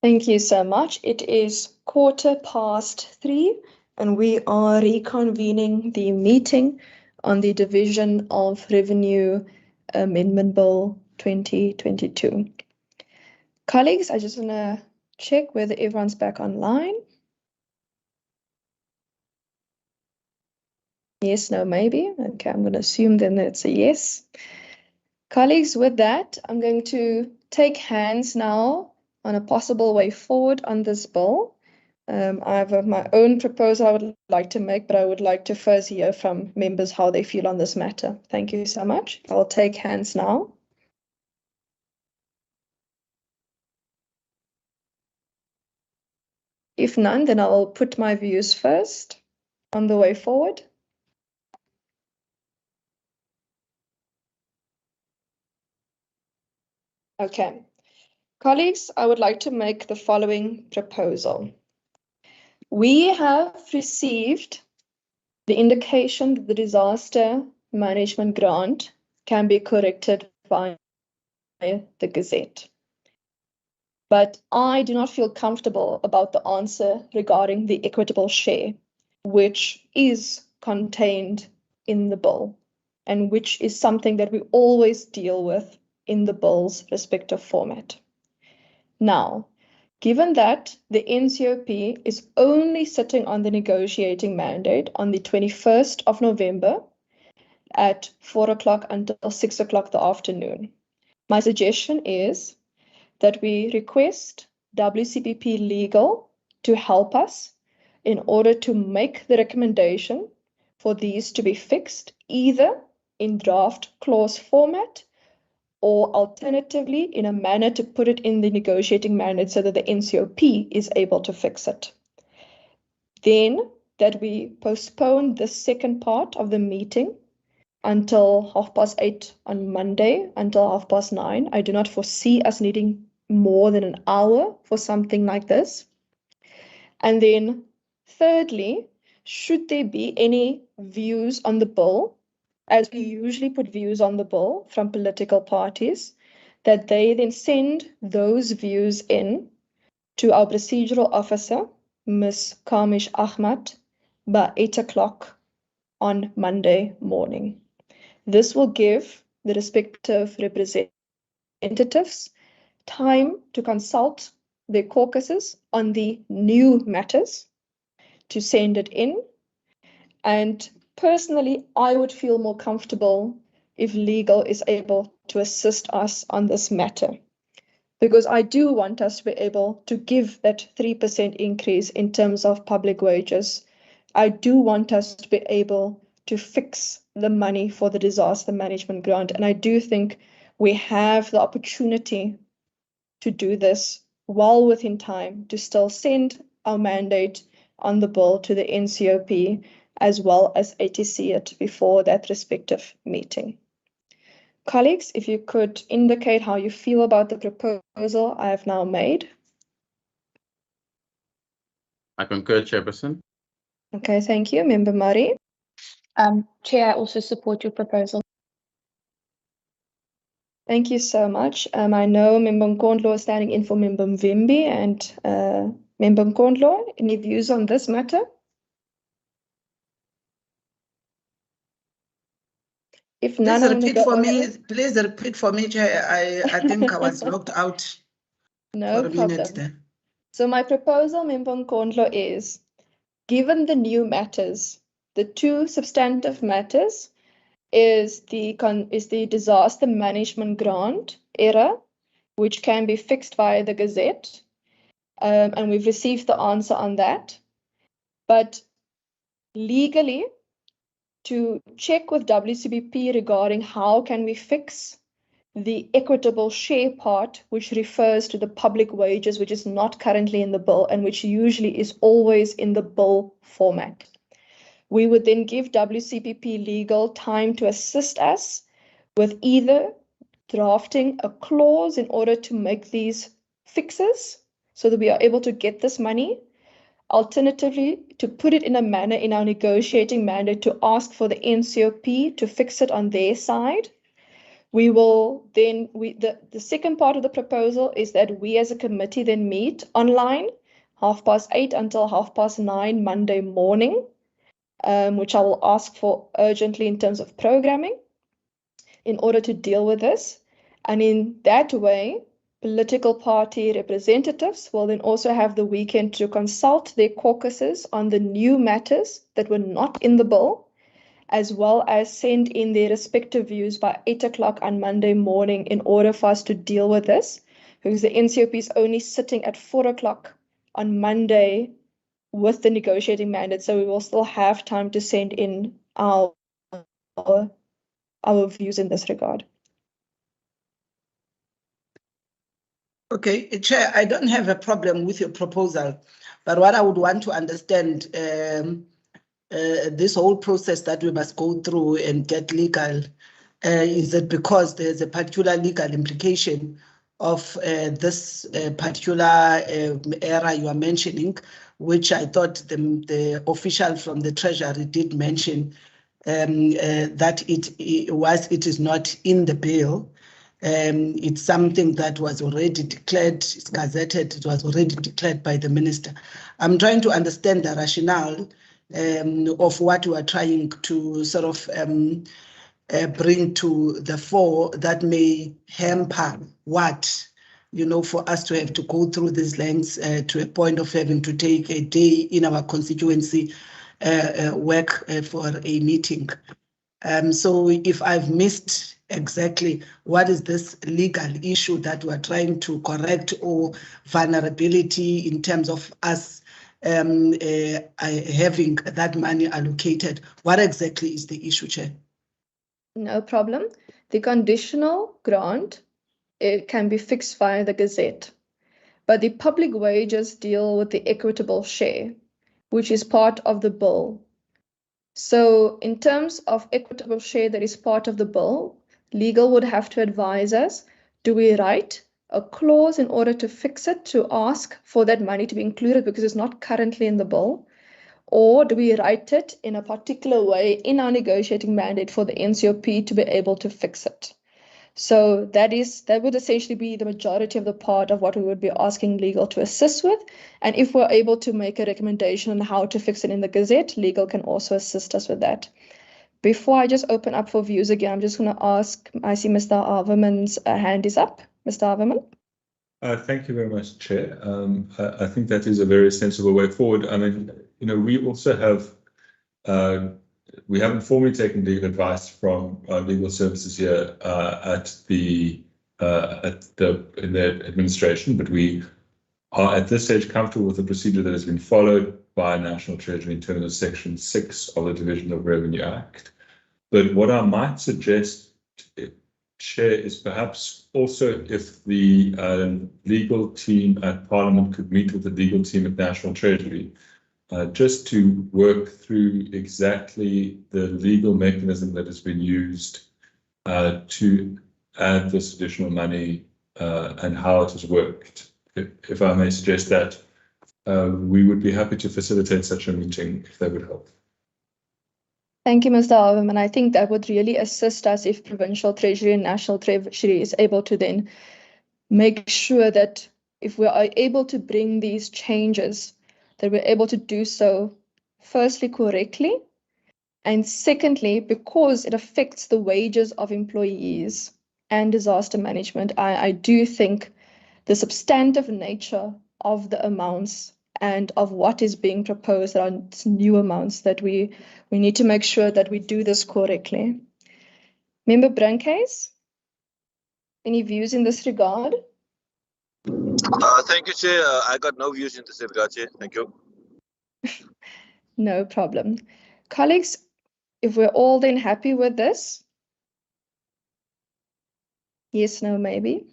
Thank you so much. It is 3:15, and we are reconvening the meeting on the Division of Revenue Amendment Bill 2022. Colleagues, I just want to check whether everyone's back online. Yes, no, maybe. Okay, I'm going to assume then that's a yes. Colleagues, with that, I'm going to take hands now on a possible way forward on this bill. I have my own proposal I would like to make, but I would like to first hear from members how they feel on this matter. Thank you so much. I'll take hands now. If none, then I'll put my views first on the way forward. Okay. Colleagues, I would like to make the following proposal. We have received the indication that the disaster management grant can be corrected via the Gazette. But I do not feel comfortable about the answer regarding the equitable share, which is contained in the bill and which is something that we always deal with in the bill's respective format. Now, given that the NCOP is only sitting on the negotiating mandate on the 21st of November at 4 o'clock until 6 o'clock the afternoon, my suggestion is that we request WCPP Legal to help us in order to make the recommendation for these to be fixed either in draft clause format or alternatively in a manner to put it in the negotiating mandate so that the NCOP is able to fix it. Then that we postpone the second part of the meeting until 8:30 on Monday, until 9:30. I do not foresee us needing more than an hour for something like this. And then thirdly, should there be any views on the bill, as we usually put views on the bill from political parties, that they then send those views in to our procedural officer, Ms. Kamish Ahmad, by 8 o'clock on Monday morning. This will give the respective representatives time to consult their caucuses on the new matters, to send it in. And personally, I would feel more comfortable if legal is able to assist us on this matter, because I do want us to be able to give that 3% increase in terms of public wages. I do want us to be able to fix the money for the disaster management grant. And I do think we have the opportunity to do this well within time, to still send our mandate on the bill to the NCOP, as well as ATC it before that respective meeting. Colleagues, if you could indicate how you feel about the proposal I have now made. I concur, Chairperson. Okay, thank you. Member Murray. Chair, I also support your proposal. Thank you so much. I know Member Nkondlo is standing in for Member Mvimbi, and Member Nkondlo, any views on this matter? If none, Please repeat for me, Chair. I think I was locked out no for a problem. minute there. So my proposal, Member Nkondlo, is given the new matters, the two substantive matters is the disaster management grant error, which can be fixed via the Gazette. And we've received the answer on that. But legally, to check with WCBP regarding how can we fix the equitable share part, which refers to the public wages, which is not currently in the bill and which usually is always in the bill format. We would then give WCPP Legal time to assist us with either drafting a clause in order to make these fixes so that we are able to get this money. Alternatively, to put it in a manner in our negotiating mandate to ask for the NCOP to fix it on their side. We will then, the second part of the proposal is that we as a committee then meet online 8:30 until 9:30 Monday morning, which I will ask for urgently in terms of programming in order to deal with this. And in that way, political party representatives will then also have the weekend to consult their caucuses on the new matters that were not in the bill, as well as send in their respective views by 8 o'clock on Monday morning in order for us to deal with this, because the NCOP is only sitting at 4 o'clock on Monday with the negotiating mandate, so we will still have time to send in our views in this regard. Okay, Chair, I don't have a problem with your proposal, but what I would want to understand, this whole process that we must go through and get legal, is it because there's a particular legal implication of this particular era you are mentioning, which I thought the official from the Treasury did mention, that it is not in the bill. It's something that was already declared, it's gazetted, it was already declared by the minister. I'm trying to understand the rationale of what we are trying to sort of bring to the fore that may hamper what, for us to have to go through these lengths to a point of having to take a day in our constituency work for a meeting. So if I've missed exactly what is this legal issue that we're trying to correct, or vulnerability in terms of us having that money allocated, what exactly is the issue, Chair? No problem. The conditional grant, it can be fixed via the Gazette, but the public wages deal with the equitable share, which is part of the bill. So in terms of equitable share that is part of the bill, legal would have to advise us, do we write a clause in order to fix it, to ask for that money to be included because it's not currently in the bill? Or do we write it in a particular way in our negotiating mandate for the NCOP to be able to fix it? So that would essentially be the majority of the part of what we would be asking legal to assist with. And if we're able to make a recommendation on how to fix it in the Gazette, legal can also assist us with that. Before I just open up for views again, I'm just going to ask, I see Mr. Haverman's hand is up. Mr. Haverman. Thank you very much, Chair. I think that is a very sensible way forward. I mean, we also have, we haven't formally taken legal advice from legal services here in the administration, but we are at this stage comfortable with the procedure that has been followed by National Treasury in terms of Section 6 of the Division of Revenue Act. But what I might suggest, Chair, is perhaps also if the legal team at Parliament could meet with the legal team at National Treasury, just to work through exactly the legal mechanism that has been used to add this additional money and how it has worked. If I may suggest that, we would be happy to facilitate such a meeting if that would help. Thank you, Mr. Haverman. I think that would really assist us if Provincial Treasury and National Treasury is able to then make sure that if we are able to bring these changes, that we're able to do so, firstly, correctly, and secondly, because it affects the wages of employees and disaster management. I do think the substantive nature of the amounts and of what is being proposed are new amounts that we need to make sure that we do this correctly. Member Brancase, any views in this regard? Thank you, Chair. I got no views in this regard, Chair. Thank you. No problem. Colleagues, if we're all then happy with this, yes, no, maybe.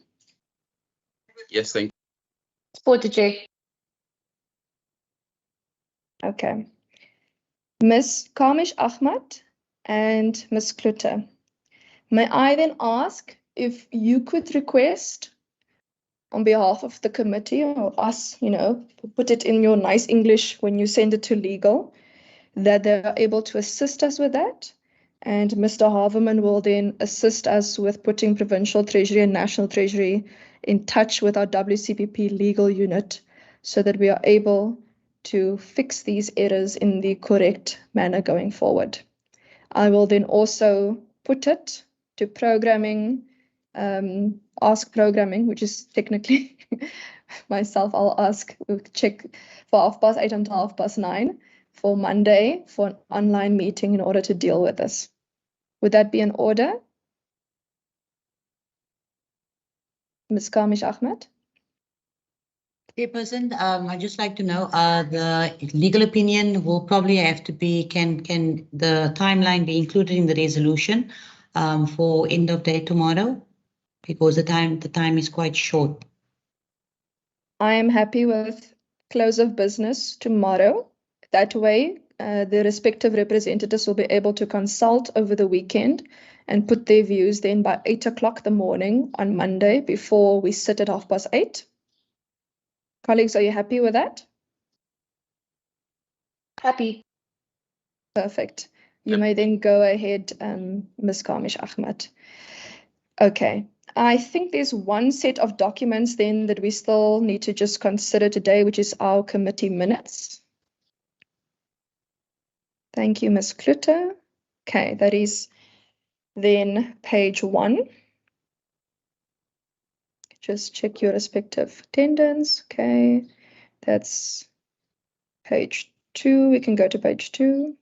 Yes, thank you. Support the Chair. Okay. Ms. Kamish Ahmad and Ms. Klute, may I then ask if you could request on behalf of the committee or us, put it in your nice English when you send it to legal, that they are able to assist us with that. And Mr. Haverman will then assist us with putting Provincial Treasury and National Treasury in touch with our WCPP legal unit so that we are able to fix these errors in the correct manner going forward. I will then also put it to programming, ask programming, which is technically myself. I'll ask, we'll check for 8:30 until 9:30 for Monday for an online meeting in order to deal with this. Would that be in order? Ms. Kamish Ahmed? Chairperson, I'd just like to know, the legal opinion will probably have to be, can the timeline be included in the resolution for end of day tomorrow? Because the time is quite short. I am happy with close of business tomorrow. That way, the respective representatives will be able to consult over the weekend and put their views then by 8 o'clock the morning on Monday before we sit at 8:30. Colleagues, are you happy with that? Happy. Perfect. You may then go ahead, Ms. Kamish Ahmed. Okay. I think there's one set of documents then that we still need to just consider today, which is our committee minutes. Thank you, Ms. Klutter. Okay, that is then page 1. Just check your respective attendance. Okay, that's page 2. We can go to page 2.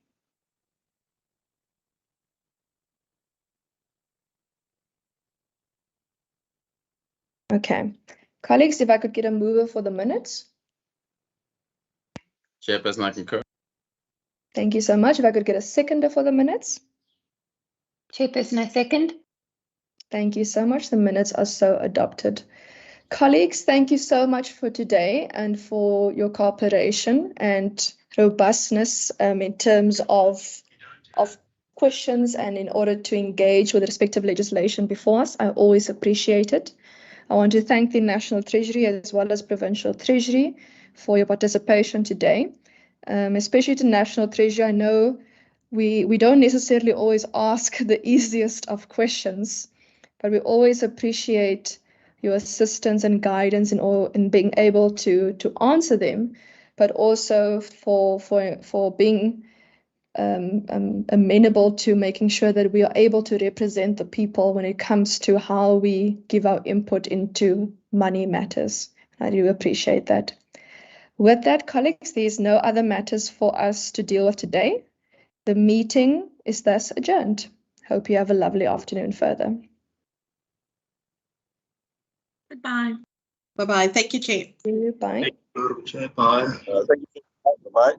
Okay. Colleagues, if I could get a mover for the minutes. Chairperson, I concur. Thank you so much. If I could get a seconder for the minutes. Chairperson, I second. Thank you so much. The minutes are so adopted. Colleagues, thank you so much for today and for your cooperation and robustness in terms of questions and in order to engage with the respective legislation before us. I always appreciate it. I want to thank the National Treasury as well as Provincial Treasury for your participation today. Especially to National Treasury, I know we don't necessarily always ask the easiest of questions, but we always appreciate your assistance and guidance in being able to answer them, but also for being amenable to making sure that we are able to represent the people when it comes to how we give our input into money matters. I do appreciate that. With that, colleagues, there's no other matters for us to deal with today. The meeting is thus adjourned. Hope you have a lovely afternoon further. Goodbye. Bye-bye. Thank you, Chair. Bye. Thank you, Chair. Bye. Thank you. Bye.